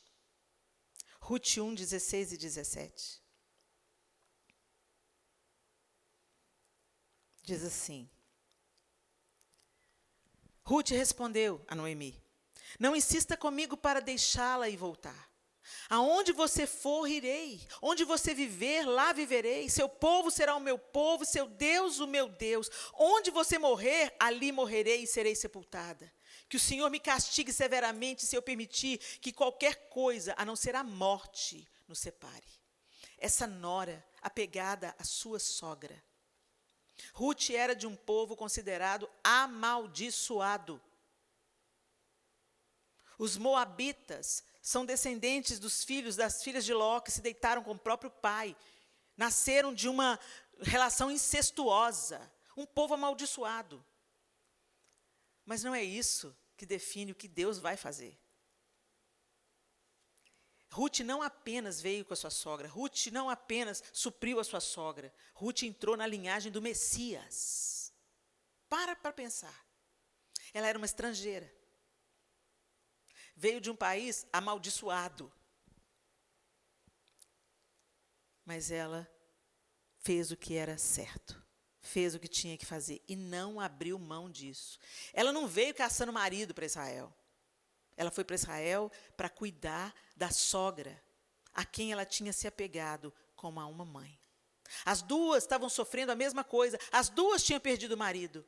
Ruth 1, 16 e 17. Diz assim. Ruth respondeu a Noemi: não insista comigo para deixá-la e voltar. Aonde você for, irei. Onde você viver, lá viverei. Seu povo será o meu povo, seu Deus, o meu Deus. Onde você morrer, ali morrerei e serei sepultada. Que o Senhor me castigue severamente se eu permitir que qualquer coisa, a não ser a morte, nos separe. Essa nora, apegada à sua sogra. Ruth era de um povo considerado amaldiçoado. Os moabitas são descendentes dos filhos das filhas de Ló, que se deitaram com o próprio pai. Nasceram de uma relação incestuosa. Um povo amaldiçoado. Mas não é isso que define o que Deus vai fazer. Ruth não apenas veio com a sua sogra. Ruth não apenas supriu a sua sogra. Ruth entrou na linhagem do Messias. Para pensar. Ela era uma estrangeira. Veio de um país amaldiçoado. Mas ela fez o que era certo. Fez o que tinha que fazer. E não abriu mão disso. Ela não veio caçando marido para Israel. Ela foi para Israel para cuidar da sogra, a quem ela tinha se apegado como a uma mãe. As duas estavam sofrendo a mesma coisa. As duas tinham perdido o marido.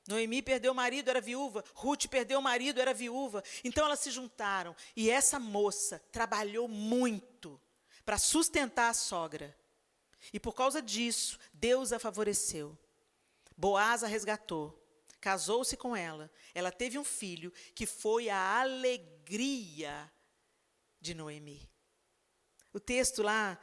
Noemi perdeu o marido, era viúva. Ruth perdeu o marido, era viúva. Então elas se juntaram. E essa moça trabalhou muito para sustentar a sogra. E por causa disso, Deus a favoreceu. Boaz a resgatou. Casou-se com ela. Ela teve um filho que foi a alegria de Noemi. O texto lá,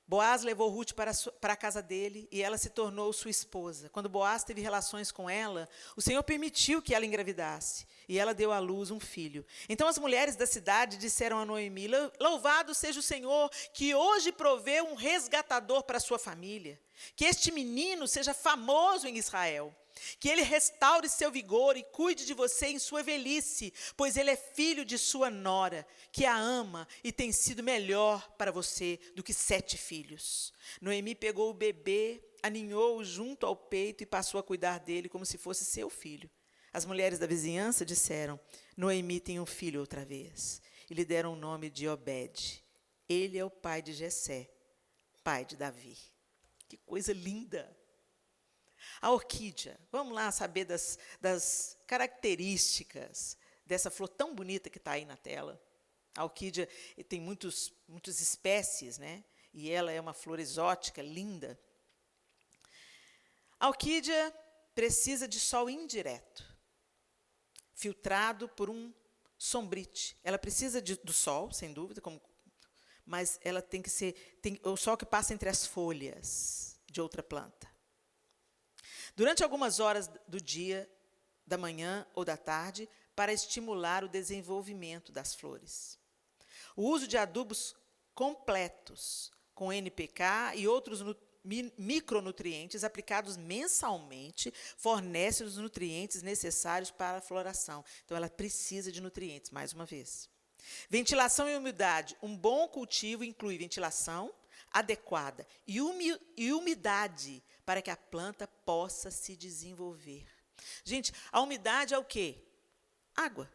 Boaz levou Ruth para a casa dele e ela se tornou sua esposa. Quando Boaz teve relações com ela, o Senhor permitiu que ela engravidasse e ela deu à luz um filho. Então as mulheres da cidade disseram a Noemi: louvado seja o Senhor, que hoje proveu um resgatador para a sua família. Que este menino seja famoso em Israel. Que ele restaure seu vigor e cuide de você em sua velhice, pois ele é filho de sua nora, que a ama e tem sido melhor para você do que 7 filhos. Noemi pegou o bebê, aninhou-o junto ao peito e passou a cuidar dele como se fosse seu filho. As mulheres da vizinhança disseram: Noemi tem um filho outra vez. E lhe deram o nome de Obed. Ele é o pai de Jessé, pai de Davi. Que coisa linda! A orquídea, vamos lá saber das características dessa flor tão bonita que está aí na tela. A orquídea tem muitas espécies, né? e ela é uma flor exótica, linda. A orquídea precisa de sol indireto, filtrado por um sombrite. Ela precisa do sol, sem dúvida, mas ela tem que ser o sol que passa entre as folhas de outra planta. Durante algumas horas do dia, da manhã ou da tarde, para estimular o desenvolvimento das flores. O uso de adubos completos, com NPK e outros micronutrientes aplicados mensalmente, fornece os nutrientes necessários para a floração. Então, ela precisa de nutrientes, mais uma vez. Ventilação e umidade. Um bom cultivo inclui ventilação adequada e umidade para que a planta possa se desenvolver. Gente, a umidade é o quê? Água.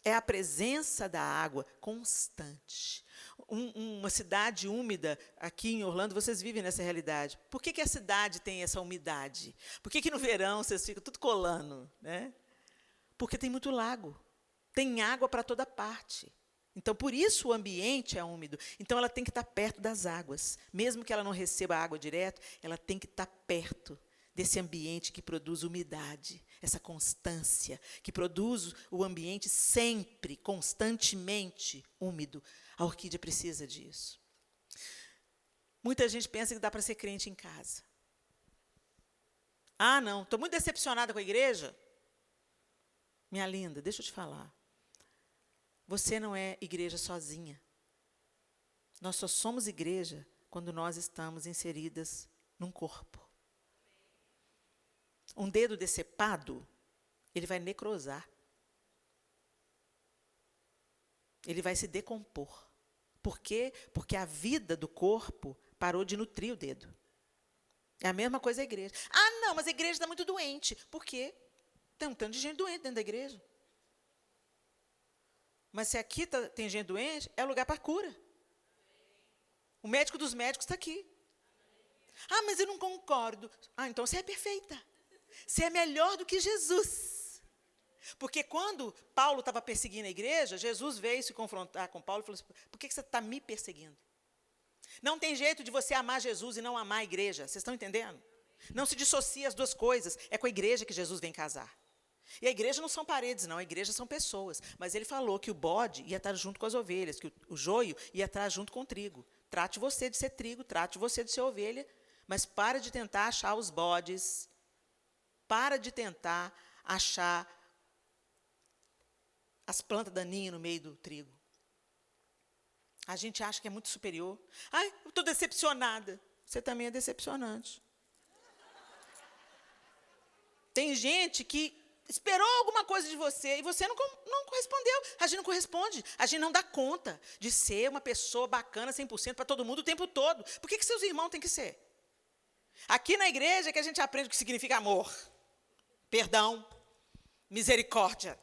É a presença da água constante. Uma cidade úmida, aqui em Orlando, vocês vivem nessa realidade. Por que a cidade tem essa umidade? Por que no verão vocês ficam tudo colando, né? Porque tem muito lago. Tem água para toda parte. Então, por isso o ambiente é úmido. Então, ela tem que estar perto das águas. Mesmo que ela não receba água direto, ela tem que estar perto desse ambiente que produz umidade, essa constância, que produz o ambiente sempre, constantemente úmido. A orquídea precisa disso. Muita gente pensa que dá para ser crente em casa. Ah, não, estou muito decepcionada com a igreja. Minha linda, deixa eu te falar. Você não é igreja sozinha. Nós só somos igreja quando nós estamos inseridas num corpo. Um dedo decepado, ele vai necrosar. Ele vai se decompor. Por quê? Porque a vida do corpo parou de nutrir o dedo. É a mesma coisa a igreja. Ah, não, mas a igreja está muito doente. Por quê? Tem um tanto de gente doente dentro da igreja. Mas se aqui tem gente doente, é lugar para cura. O médico dos médicos está aqui. Ah, mas eu não concordo. Ah, então você é perfeita. Você é melhor do que Jesus. Porque quando Paulo estava perseguindo a igreja, Jesus veio se confrontar com Paulo e falou assim, por que você está me perseguindo? Não tem jeito de você amar Jesus e não amar a igreja. Vocês estão entendendo? Não se dissocia as duas coisas. É com a igreja que Jesus vem casar. E a igreja não são paredes, não. A igreja são pessoas. Mas ele falou que o bode ia estar junto com as ovelhas, que o joio ia estar junto com o trigo. Trate você de ser trigo, trate você de ser ovelha, mas para de tentar achar os bodes. Para de tentar achar as plantas daninhas no meio do trigo. A gente acha que é muito superior. Ai, eu estou decepcionada. Você também é decepcionante. Tem gente que esperou alguma coisa de você e você não correspondeu. A gente não corresponde. A gente não dá conta de ser uma pessoa bacana 100% para todo mundo o tempo todo. Por que seus irmãos têm que ser? Aqui na igreja é que a gente aprende o que significa amor, perdão, misericórdia.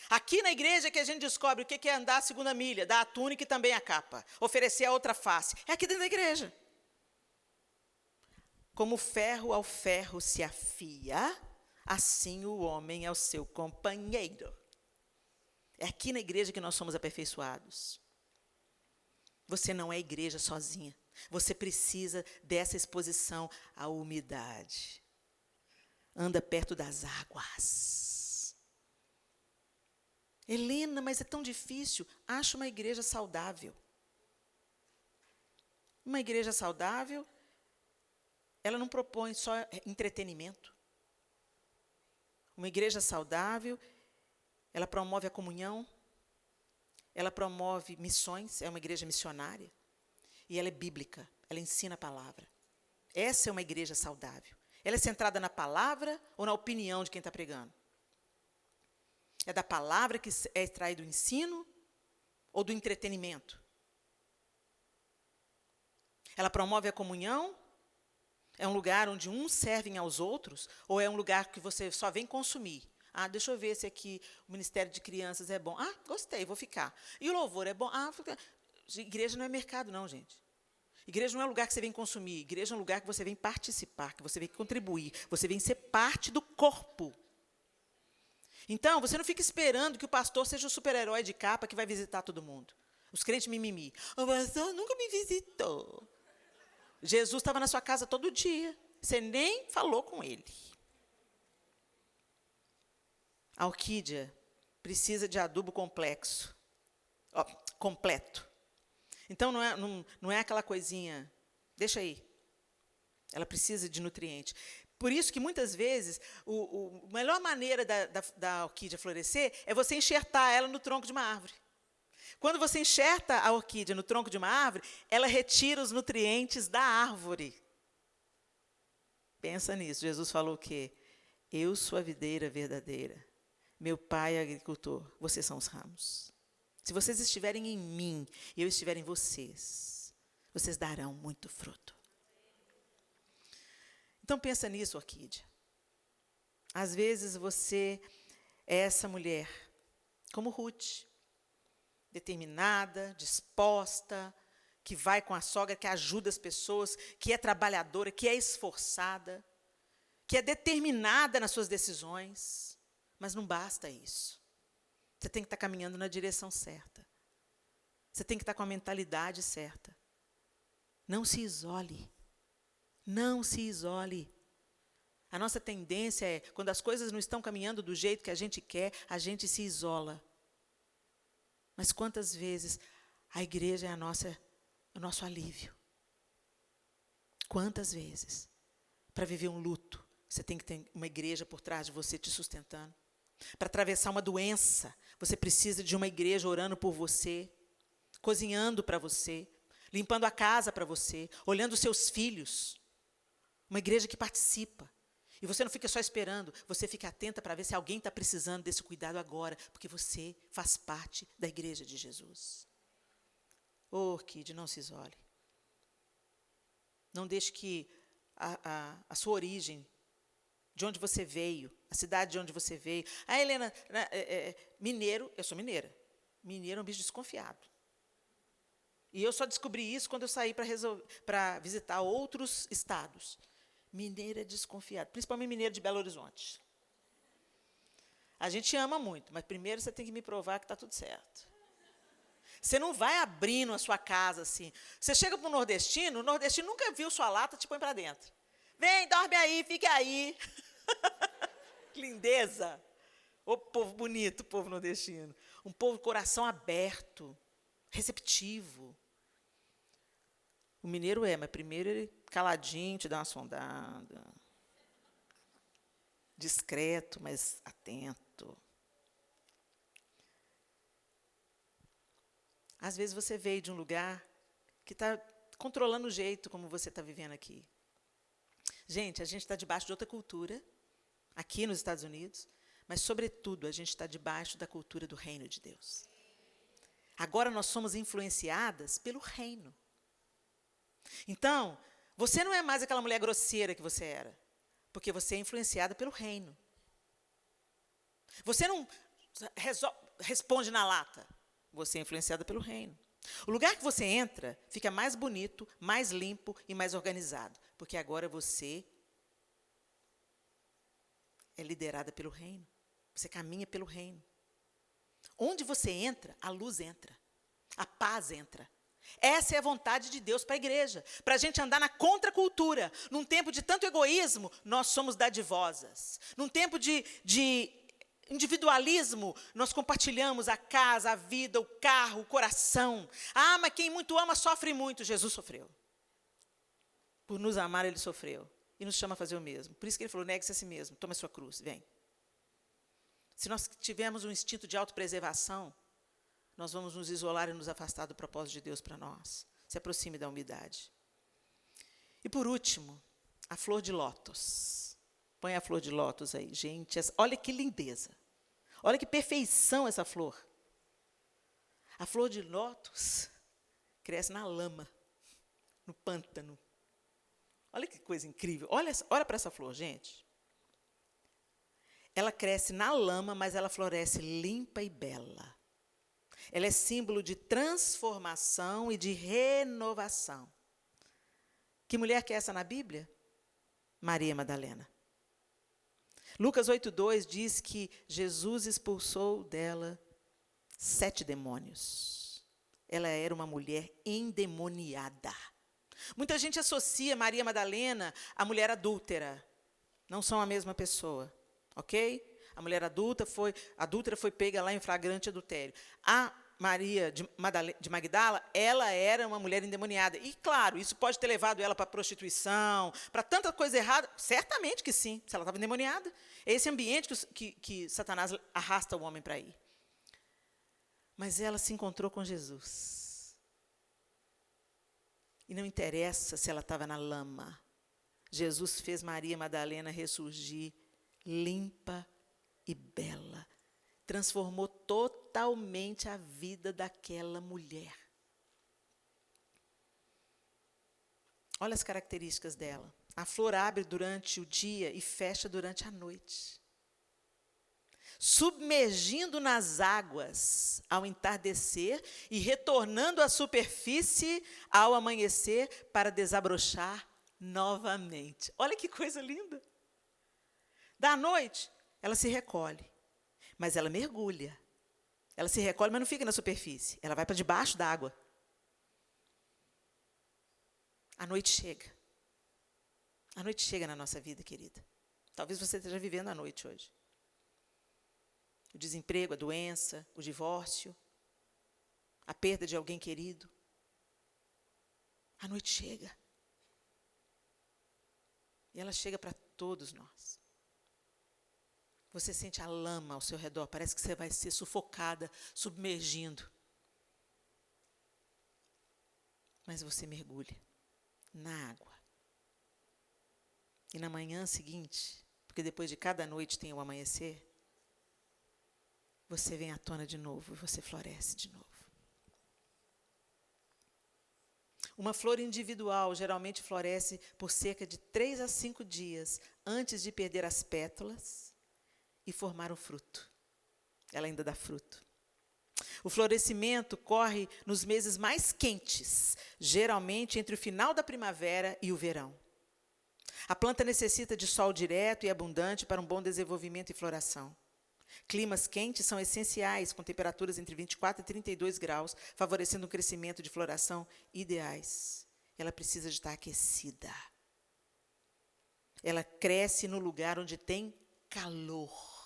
Aqui na igreja é que a gente descobre o que é andar a segunda milha, dar a túnica e também a capa, oferecer a outra face. É aqui dentro da igreja. Como o ferro ao ferro se afia, assim o homem ao seu companheiro. É aqui na igreja que nós somos aperfeiçoados. Você não é igreja sozinha. Você precisa dessa exposição à umidade. Anda perto das águas. Helena, mas é tão difícil. Acha uma igreja saudável. Uma igreja saudável, ela não propõe só entretenimento. Uma igreja saudável, ela promove a comunhão, ela promove missões, é uma igreja missionária, e ela é bíblica, ela ensina a palavra. Essa é uma igreja saudável. Ela é centrada na palavra ou na opinião de quem está pregando? É da palavra que é extraído do ensino ou do entretenimento? Ela promove a comunhão? É um lugar onde uns servem aos outros? Ou é um lugar que você só vem consumir? Ah, deixa eu ver se aqui o Ministério de Crianças é bom. Ah, gostei, vou ficar. E o louvor é bom? Ah, igreja não é mercado, não, gente. Igreja não é um lugar que você vem consumir. Igreja é um lugar que você vem participar, que você vem contribuir. Você vem ser parte do corpo. Então, você não fica esperando que o pastor seja o super-herói de capa que vai visitar todo mundo. Os crentes mimimi. O pastor nunca me visitou. Jesus estava na sua casa todo dia. Você nem falou com ele. A orquídea precisa de adubo completo. Então, não é aquela coisinha, deixa aí. Ela precisa de nutriente. Por isso que, muitas vezes, a melhor maneira da orquídea florescer é você enxertar ela no tronco de uma árvore. Quando você enxerta a orquídea no tronco de uma árvore, ela retira os nutrientes da árvore. Pensa nisso. Jesus falou o quê? Eu sou a videira verdadeira. Meu pai é agricultor. Vocês são os ramos. Se vocês estiverem em mim e eu estiver em vocês, vocês darão muito fruto. Então, pensa nisso, orquídea. Às vezes, você é essa mulher, como Ruth, determinada, disposta, que vai com a sogra, que ajuda as pessoas, que é trabalhadora, que é esforçada, que é determinada nas suas decisões. Mas não basta isso. Você tem que estar caminhando na direção certa. Você tem que estar com a mentalidade certa. Não se isole. Não se isole. A nossa tendência é, quando as coisas não estão caminhando do jeito que a gente quer, a gente se isola. Mas quantas vezes a igreja é o nosso alívio? Quantas vezes? Para viver um luto, você tem que ter uma igreja por trás de você te sustentando. Para atravessar uma doença, você precisa de uma igreja orando por você, cozinhando para você, limpando a casa para você, olhando os seus filhos. Uma igreja que participa. E você não fica só esperando, você fica atenta para ver se alguém está precisando desse cuidado agora, porque você faz parte da igreja de Jesus. Orquídea, não se isole. Não deixe que a sua origem, de onde você veio, a cidade de onde você veio. Ah, Helena, mineiro, eu sou mineira. Mineiro é um bicho desconfiado. E eu só descobri isso quando eu saí para visitar outros estados. Mineiro é desconfiado, principalmente mineiro de Belo Horizonte. A gente ama muito, mas primeiro você tem que me provar que está tudo certo. Você não vai abrindo a sua casa assim. Você chega para o nordestino nunca viu sua lata, te põe para dentro. Vem, dorme aí, fica aí. Que lindeza. Ô povo bonito, povo nordestino. Um povo de coração aberto, receptivo. O mineiro mas primeiro ele caladinho, te dá uma sondada. Discreto, mas atento. Às vezes você veio de um lugar que está controlando o jeito como você está vivendo aqui. Gente, a gente está debaixo de outra cultura, aqui nos Estados Unidos, mas, sobretudo, a gente está debaixo da cultura do reino de Deus. Agora nós somos influenciadas pelo reino. Então, você não é mais aquela mulher grosseira que você era, porque você é influenciada pelo reino. Você não responde na lata, você é influenciada pelo reino. O lugar que você entra fica mais bonito, mais limpo e mais organizado, porque agora você é liderada pelo reino. Você caminha pelo reino. Onde você entra, a luz entra, a paz entra. Essa é a vontade de Deus para a igreja, para a gente andar na contracultura. Num tempo de tanto egoísmo, nós somos dadivosas. Num tempo de individualismo, nós compartilhamos a casa, a vida, o carro, o coração. Ah, mas quem muito ama sofre muito. Jesus sofreu. Por nos amar, ele sofreu. E nos chama a fazer o mesmo. Por isso que ele falou, negue-se a si mesmo, tome a sua cruz, vem. Se nós tivermos um instinto de autopreservação, nós vamos nos isolar e nos afastar do propósito de Deus para nós. Se aproxime da humildade. E, por último, a flor de lótus. Põe a flor de lótus aí. Gente, olha que lindeza. Olha que perfeição essa flor. A flor de lótus cresce na lama, no pântano. Olha que coisa incrível. Olha para essa flor, gente. Ela cresce na lama, mas ela floresce limpa e bela. Ela é símbolo de transformação e de renovação. Que mulher que é essa na Bíblia? Maria Madalena. Lucas 8:2 diz que Jesus expulsou dela 7 demônios. ela era uma mulher endemoniada. Muita gente associa Maria Madalena à mulher adúltera. Não são a mesma pessoa, ok? A mulher adúltera foi pega lá em flagrante adultério. A Maria de Magdala, ela era uma mulher endemoniada. E, claro, isso pode ter levado ela para a prostituição, para tanta coisa errada. Certamente que sim, se ela estava endemoniada. É esse ambiente que Satanás arrasta o homem para ir. Mas ela se encontrou com Jesus. E não interessa se ela estava na lama. Jesus fez Maria Madalena ressurgir limpa e bela. Transformou totalmente a vida daquela mulher. Olha as características dela. A flor abre durante o dia e fecha durante a noite. Submergindo nas águas ao entardecer e retornando à superfície ao amanhecer para desabrochar novamente. Olha que coisa linda. Da noite, ela se recolhe, mas ela mergulha. Ela se recolhe, mas não fica na superfície. Ela vai para debaixo da água. A noite chega. A noite chega na nossa vida, querida. Talvez você esteja vivendo a noite hoje. O desemprego, a doença, o divórcio, a perda de alguém querido. A noite chega. E ela chega para todos nós. Você sente a lama ao seu redor, parece que você vai ser sufocada, submergindo. Mas você mergulha na água. E na manhã seguinte, porque depois de cada noite tem o amanhecer, você vem à tona de novo e você floresce de novo. Uma flor individual geralmente floresce por cerca de 3 a 5 dias antes de perder as pétalas e formar um fruto. Ela ainda dá fruto. O florescimento corre nos meses mais quentes, geralmente entre o final da primavera e o verão. A planta necessita de sol direto e abundante para um bom desenvolvimento e floração. Climas quentes são essenciais, com temperaturas entre 24 e 32 graus, favorecendo um crescimento de floração ideais. Ela precisa de estar aquecida. Ela cresce no lugar onde tem calor.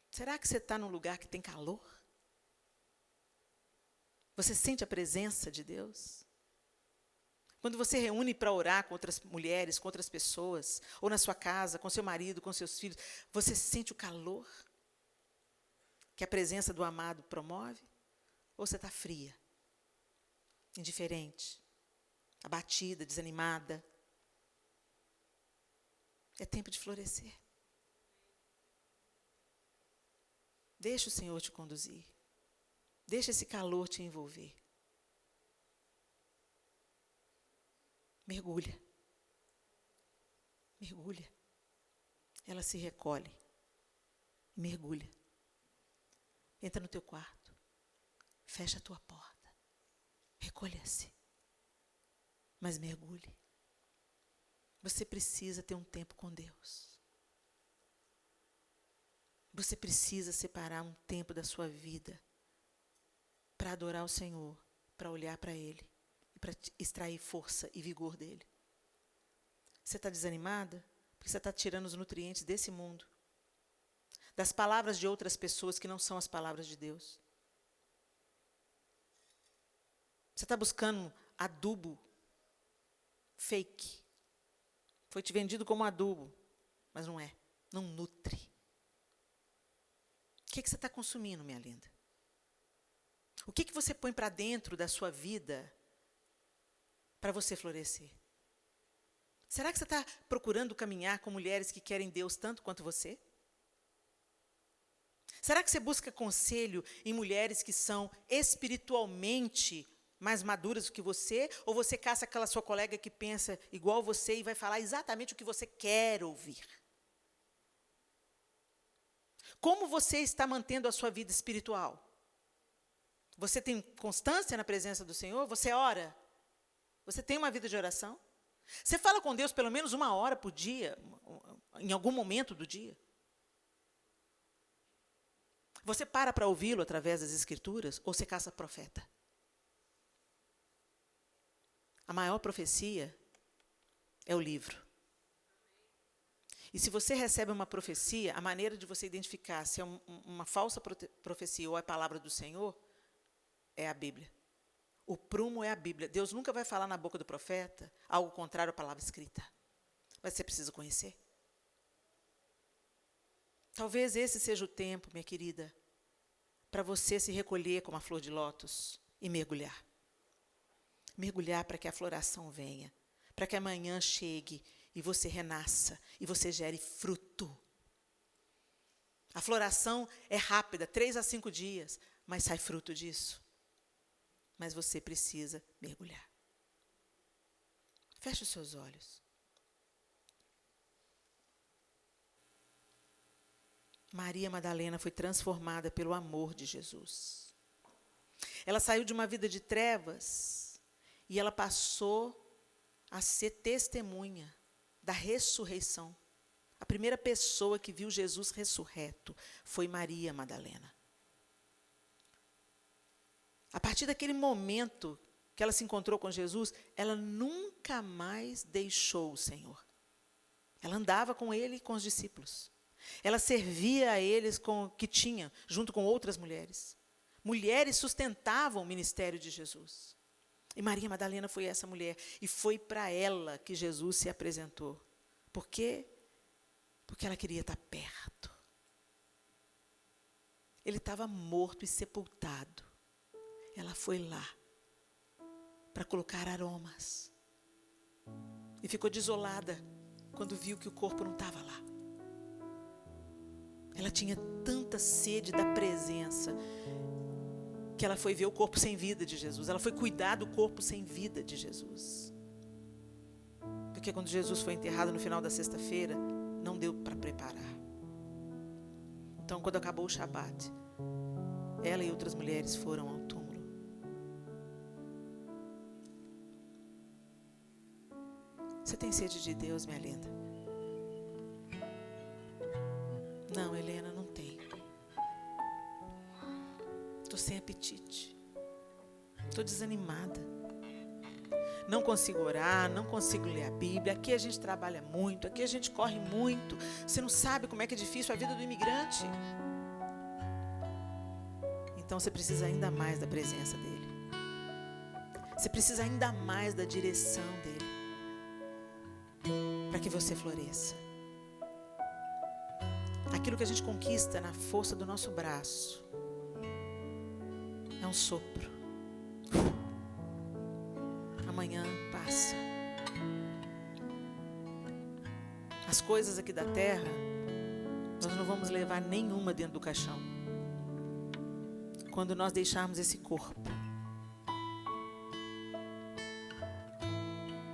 Será que você está num lugar que tem calor? Você sente a presença de Deus? Quando você reúne para orar com outras mulheres, com outras pessoas, ou na sua casa, com seu marido, com seus filhos, você sente o calor que a presença do amado promove? Ou você está fria, indiferente, abatida, desanimada? É tempo de florescer. Deixa o Senhor te conduzir. Deixa esse calor te envolver. Mergulha. Mergulha. Ela se recolhe. Mergulha. Entra no teu quarto. Fecha a tua porta. Recolha-se. Mas mergulhe. Você precisa ter um tempo com Deus. Você precisa separar um tempo da sua vida para adorar o Senhor, para olhar para Ele e para extrair força e vigor dEle. Você está desanimada? Porque você está tirando os nutrientes desse mundo, das palavras de outras pessoas que não são as palavras de Deus. Você está buscando adubo fake. Foi te vendido como adubo, mas não é. Não nutre. O que você está consumindo, minha linda? O que você põe para dentro da sua vida para você florescer? Será que você está procurando caminhar com mulheres que querem Deus tanto quanto você? Será que você busca conselho em mulheres que são espiritualmente mais maduras do que você? Ou você caça aquela sua colega que pensa igual você e vai falar exatamente o que você quer ouvir? Como você está mantendo a sua vida espiritual? Você tem constância na presença do Senhor? Você ora? Você tem uma vida de oração? Você fala com Deus pelo menos 1 hora por dia, em algum momento do dia? Você para ouvi-lo através das Escrituras ou você caça profeta? A maior profecia é o livro. E se você recebe uma profecia, a maneira de você identificar se é uma falsa profecia ou é a palavra do Senhor é a Bíblia. O prumo é a Bíblia. Deus nunca vai falar na boca do profeta algo contrário à palavra escrita. Mas você precisa conhecer. Talvez esse seja o tempo, minha querida, para você se recolher como a flor de lótus e mergulhar. Mergulhar para que a floração venha, para que amanhã chegue e você renasça e você gere fruto. A floração é rápida, 3 a 5 dias, mas sai fruto disso. Mas você precisa mergulhar. Feche os seus olhos. Maria Madalena foi transformada pelo amor de Jesus. Ela saiu de uma vida de trevas e ela passou a ser testemunha da ressurreição. A primeira pessoa que viu Jesus ressurreto foi Maria Madalena. A partir daquele momento que ela se encontrou com Jesus, ela nunca mais deixou o Senhor. Ela andava com ele e com os discípulos. Ela servia a eles com o que tinha, junto com outras mulheres. Mulheres sustentavam o ministério de Jesus. E Maria Madalena foi essa mulher. E foi para ela que Jesus se apresentou. Por quê? Porque ela queria estar perto. Ele estava morto e sepultado. Ela foi lá para colocar aromas. E ficou desolada quando viu que o corpo não estava lá. Ela tinha tanta sede da presença que ela foi ver o corpo sem vida de Jesus. Ela foi cuidar do corpo sem vida de Jesus. Porque quando Jesus foi enterrado no final da sexta-feira, não deu para preparar. Então, quando acabou o Shabat, ela e outras mulheres foram ao túmulo. Você tem sede de Deus, minha linda? Não, Helena, não tenho. Estou sem apetite. Estou desanimada. Não consigo orar, não consigo ler a Bíblia. Aqui a gente trabalha muito, aqui a gente corre muito. Você não sabe como é que é difícil a vida do imigrante. Então você precisa ainda mais da presença dele. Você precisa ainda mais da direção dele. Para que você floresça. Aquilo que a gente conquista na força do nosso braço é um sopro. Amanhã passa. As coisas aqui da terra, nós não vamos levar nenhuma dentro do caixão. Quando nós deixarmos esse corpo.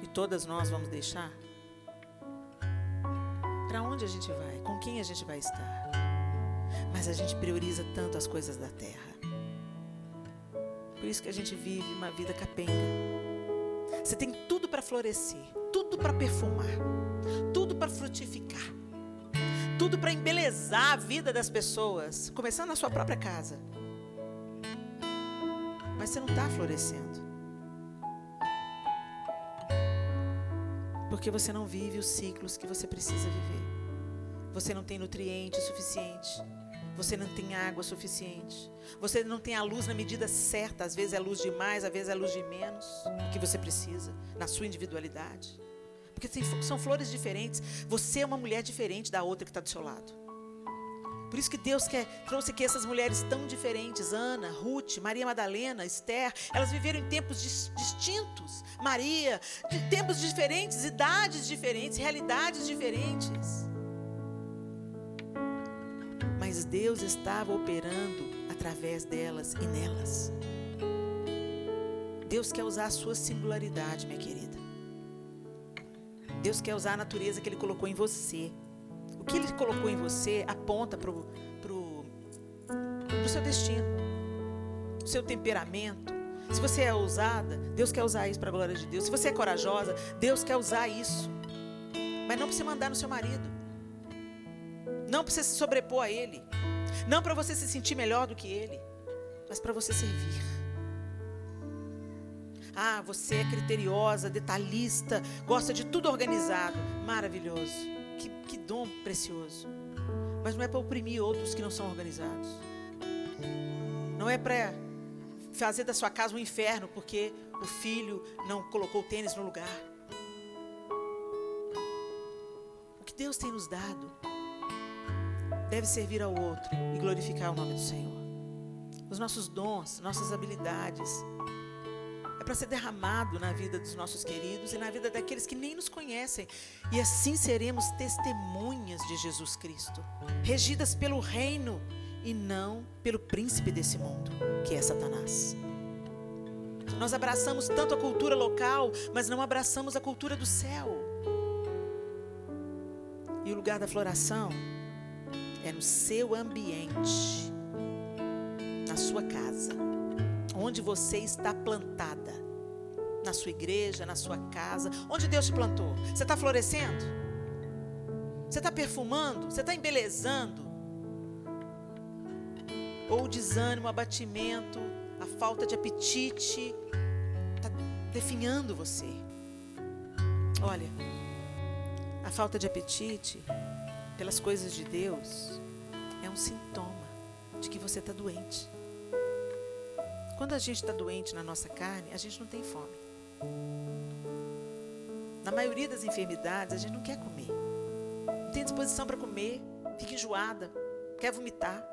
E todas nós vamos deixar. Para onde a gente vai? Com quem a gente vai estar? Mas a gente prioriza tanto as coisas da terra. Por isso que a gente vive uma vida capenga. Você tem tudo para florescer, tudo para perfumar, tudo para frutificar, tudo para embelezar a vida das pessoas, começando na sua própria casa. Mas você não está florescendo. Porque você não vive os ciclos que você precisa viver. Você não tem nutriente suficiente. Você não tem água suficiente. Você não tem a luz na medida certa. Às vezes é luz de mais, às vezes é luz de menos. O que você precisa, na sua individualidade. Porque são flores diferentes. Você é uma mulher diferente da outra que está do seu lado. Por isso que Deus trouxe aqui essas mulheres tão diferentes. Ana, Ruth, Maria Madalena, Esther. Elas viveram em tempos distintos. Maria, de tempos diferentes, idades diferentes, realidades diferentes. Mas Deus estava operando através delas e nelas. Deus quer usar a sua singularidade, minha querida. Deus quer usar a natureza que Ele colocou em você. O que Ele colocou em você aponta para o seu destino, o seu temperamento. Se você é ousada, Deus quer usar isso para a glória de Deus. Se você é corajosa, Deus quer usar isso. Mas não para você mandar no seu marido. Não para você se sobrepor a ele. Não para você se sentir melhor do que ele, mas para você servir. Ah, você é criteriosa, detalhista, gosta de tudo organizado. Maravilhoso. Que dom precioso. Mas não é para oprimir outros que não são organizados. Não é para fazer da sua casa um inferno porque o filho não colocou o tênis no lugar. O que Deus tem nos dado deve servir ao outro e glorificar o nome do Senhor. Os nossos dons, nossas habilidades, é para ser derramado na vida dos nossos queridos e na vida daqueles que nem nos conhecem. E assim seremos testemunhas de Jesus Cristo, regidas pelo reino e não pelo príncipe desse mundo, que é Satanás. Nós abraçamos tanto a cultura local, mas não abraçamos a cultura do céu. E o lugar da floração é no seu ambiente, na sua casa, onde você está plantada, na sua igreja, na sua casa, onde Deus te plantou. Você está florescendo? Você está perfumando? Você está embelezando? Ou o desânimo, o abatimento, a falta de apetite está definhando você? Olha, a falta de apetite pelas coisas de Deus é um sintoma de que você está doente. Quando a gente está doente na nossa carne, a gente não tem fome. Na maioria das enfermidades, a gente não quer comer. Não tem disposição para comer, fica enjoada, quer vomitar.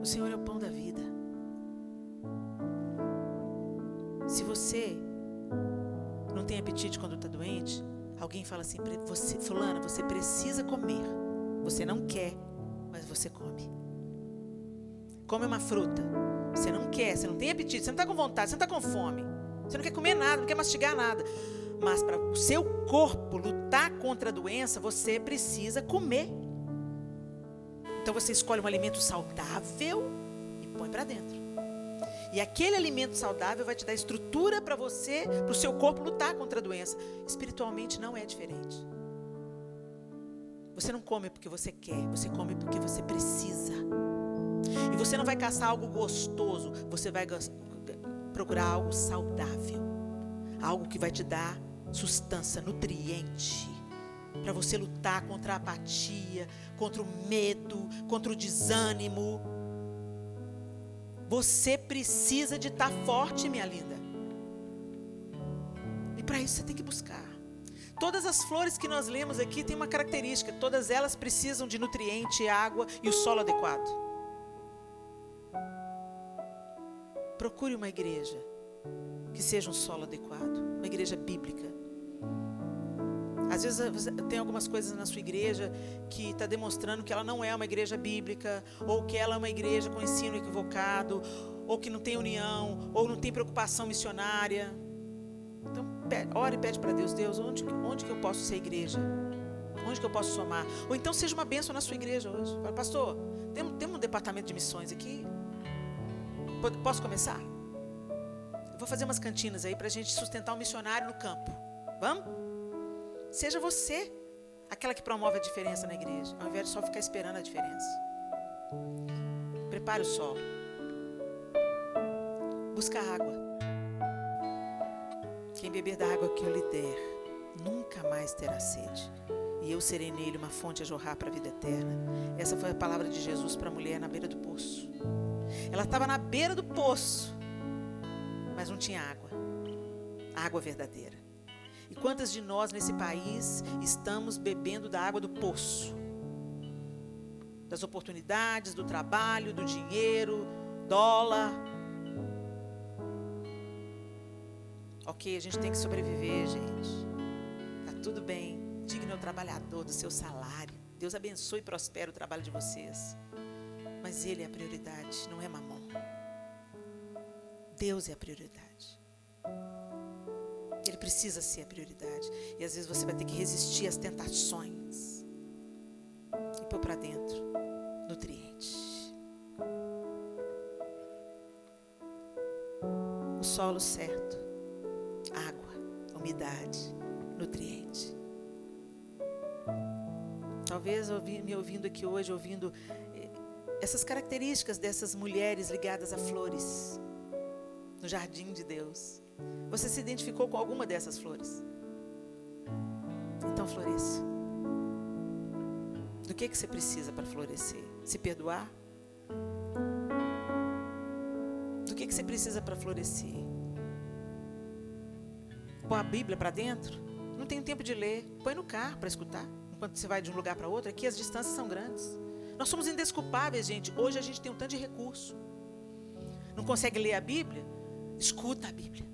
O Senhor é o pão da vida. Se você não tem apetite quando está doente, alguém fala assim, fulana, você precisa comer. Você não quer, mas você come. Come uma fruta. Você não quer, você não tem apetite, você não está com vontade, você não está com fome. Você não quer comer nada, não quer mastigar nada. Mas para o seu corpo lutar contra a doença, você precisa comer. Então você escolhe um alimento saudável e põe para dentro. E aquele alimento saudável vai te dar estrutura para você, para o seu corpo lutar contra a doença. Espiritualmente não é diferente. Você não come porque você quer, você come porque você precisa. E você não vai caçar algo gostoso, você vai procurar algo saudável. Algo que vai te dar sustância, nutriente, para você lutar contra a apatia, contra o medo, contra o desânimo. Você precisa de estar forte, minha linda. E para isso você tem que buscar. Todas as flores que nós lemos aqui têm uma característica. Todas elas precisam de nutriente, água e o solo adequado. Procure uma igreja que seja um solo adequado. Uma igreja bíblica. Às vezes tem algumas coisas na sua igreja que está demonstrando que ela não é uma igreja bíblica, ou que ela é uma igreja com ensino equivocado, ou que não tem união, ou não tem preocupação missionária. Então, ore e pede para Deus, onde que eu posso ser igreja? Onde que eu posso somar? Ou então seja uma bênção na sua igreja hoje. Fala, pastor, tem um departamento de missões aqui? Posso começar? Eu vou fazer umas cantinas aí para a gente sustentar um missionário no campo. Vamos? Seja você aquela que promove a diferença na igreja, ao invés de só ficar esperando a diferença. Prepare o solo. Busca água. Quem beber da água que eu lhe der, nunca mais terá sede. E eu serei nele uma fonte a jorrar para a vida eterna. Essa foi a palavra de Jesus para a mulher na beira do poço. Ela estava na beira do poço, mas não tinha água. Água verdadeira. E quantas de nós nesse país estamos bebendo da água do poço? Das oportunidades, do trabalho, do dinheiro, dólar. Ok, a gente tem que sobreviver, gente. Tá tudo bem. Digno é o trabalhador do seu salário. Deus abençoe e prospere o trabalho de vocês. Mas Ele é a prioridade, não é mamão. Deus é a prioridade. Ele precisa ser a prioridade. E às vezes você vai ter que resistir às tentações e pôr para dentro nutrientes. O solo certo, água, umidade, nutriente. talvez me ouvindo aqui hoje, ouvindo essas características dessas mulheres ligadas a flores no jardim de Deus. Você se identificou com alguma dessas flores? Então floresça. Do que você precisa para florescer? Se perdoar? Do que você precisa para florescer? Pôr a Bíblia para dentro? Não tenho tempo de ler. Põe no carro para escutar. Enquanto você vai de um lugar para outro, aqui as distâncias são grandes. Nós somos indesculpáveis, gente. Hoje a gente tem um tanto de recurso. Não consegue ler a Bíblia? Escuta a Bíblia.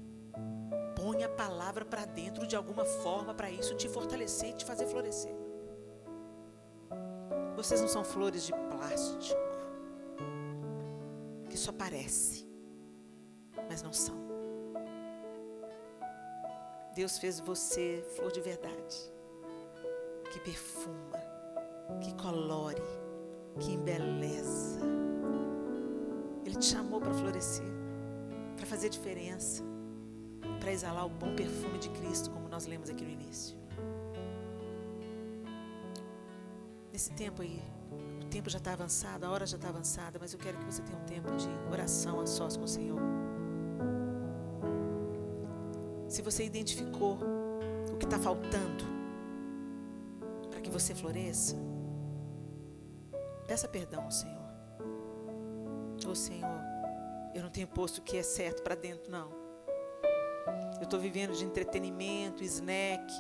Põe a palavra para dentro de alguma forma para isso te fortalecer e te fazer florescer. Vocês não são flores de plástico que só parece, mas não são. Deus fez você flor de verdade, que perfuma, que colore, que embeleza. Ele te chamou para florescer, para fazer diferença, para exalar o bom perfume de Cristo, como nós lemos aqui no início. Nesse tempo aí, o tempo já está avançado, a hora já está avançada, mas eu quero que você tenha um tempo de oração a sós com o Senhor. Se você identificou o que está faltando para que você floresça, peça perdão ao Senhor. Ô Senhor, eu não tenho posto o que é certo para dentro, não. Eu estou vivendo de entretenimento, snack.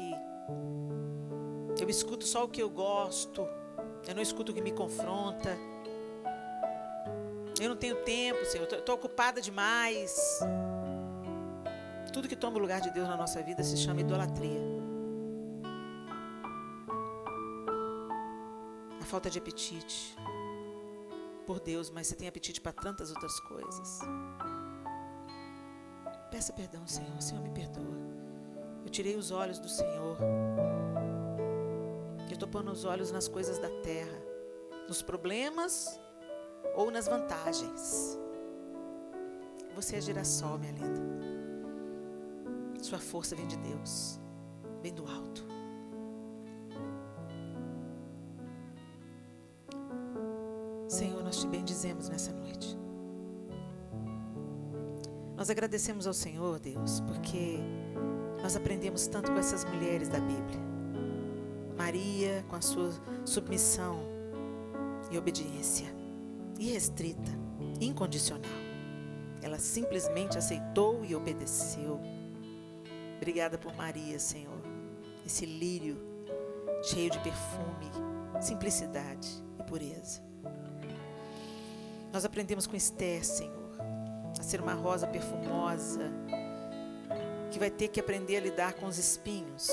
Eu escuto só o que eu gosto. Eu não escuto o que me confronta. Eu não tenho tempo, Senhor. Eu estou ocupada demais. Tudo que toma o lugar de Deus na nossa vida se chama idolatria. A falta de apetite por Deus, mas você tem apetite para tantas outras coisas. Peça perdão, Senhor. Senhor, me perdoa. Eu tirei os olhos do Senhor. Eu estou pondo os olhos nas coisas da terra, nos problemas ou nas vantagens. Você é girassol, minha linda. Sua força vem de Deus, vem do alto. Senhor, nós te bendizemos nessa noite. Nós agradecemos ao Senhor, Deus, porque nós aprendemos tanto com essas mulheres da Bíblia. Maria, com a sua submissão e obediência irrestrita, incondicional. Ela simplesmente aceitou e obedeceu. Obrigada por Maria, Senhor. Esse lírio cheio de perfume, simplicidade e pureza. Nós aprendemos com Esther, Senhor, a ser uma rosa perfumosa, que vai ter que aprender a lidar com os espinhos.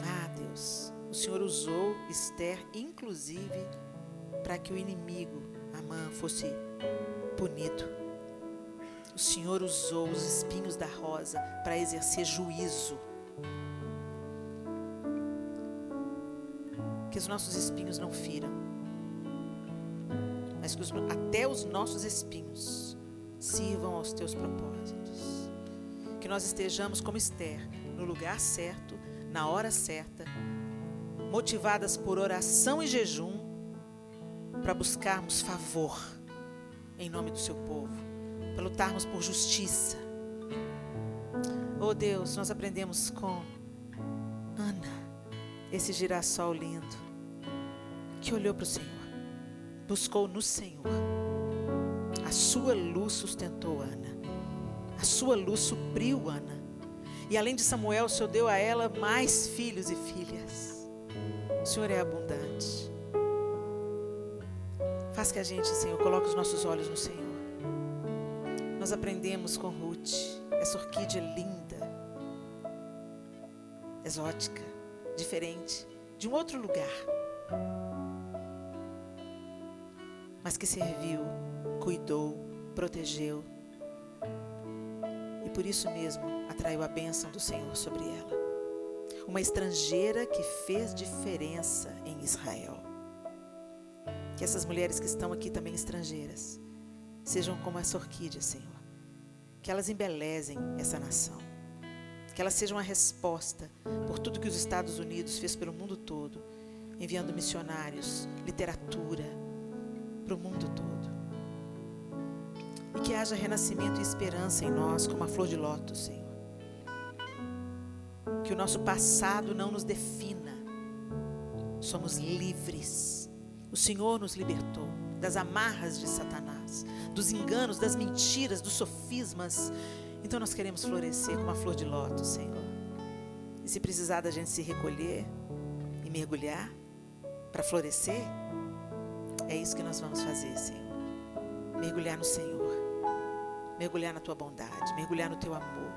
Ah, Deus, o Senhor usou Esther, inclusive, para que o inimigo, Amã, fosse punido. O Senhor usou os espinhos da rosa para exercer juízo. Que os nossos espinhos não firam, mas que até os nossos espinhos sirvam aos teus propósitos. Que nós estejamos como Esther, no lugar certo, na hora certa, motivadas por oração e jejum, para buscarmos favor em nome do seu povo, para lutarmos por justiça. Oh Deus, nós aprendemos com Ana, esse girassol lindo, que olhou para o Senhor, buscou no Senhor. A sua luz sustentou Ana, a sua luz supriu Ana. E além de Samuel, o Senhor deu a ela mais filhos e filhas. O Senhor é abundante. Faz que a gente, Senhor, coloque os nossos olhos no Senhor. Nós aprendemos com Ruth, essa orquídea linda, exótica, diferente, de um outro lugar, mas que serviu, cuidou, protegeu, e por isso mesmo atraiu a bênção do Senhor sobre ela. Uma estrangeira que fez diferença em Israel. Que essas mulheres que estão aqui também estrangeiras sejam como essa orquídea, Senhor. Que elas embelezem essa nação. Que ela seja uma resposta por tudo que os Estados Unidos fez pelo mundo todo, enviando missionários, literatura para o mundo todo. E que haja renascimento e esperança em nós como a flor de lótus, Senhor. Que o nosso passado não nos defina. Somos livres. O Senhor nos libertou das amarras de Satanás, dos enganos, das mentiras, dos sofismas. Então nós queremos florescer como a flor de lótus, Senhor. E se precisar da gente se recolher e mergulhar para florescer, é isso que nós vamos fazer, Senhor. Mergulhar no Senhor, mergulhar na Tua bondade, mergulhar no Teu amor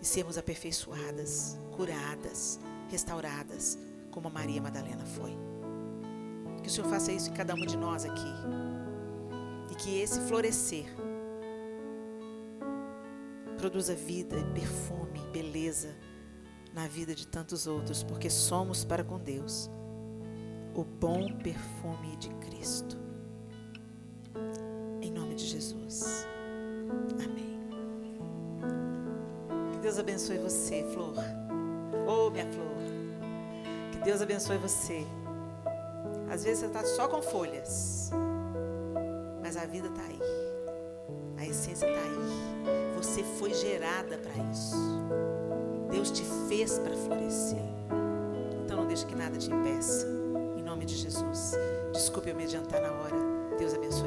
e sermos aperfeiçoadas, curadas, restauradas, como a Maria Madalena foi. Que o Senhor faça isso em cada uma de nós aqui e que esse florescer produza vida, perfume, beleza na vida de tantos outros, porque somos para com Deus o bom perfume de Cristo. Em nome de Jesus. Amém. Que Deus abençoe você, flor. Oh, minha flor. Que Deus abençoe você. Às vezes você está só com folhas, mas a vida está aí. A essência está aí. Você foi gerada para isso. Deus te fez para florescer. Então não deixe que nada te impeça. Em nome de Jesus. Desculpe eu me adiantar na hora. Deus abençoe.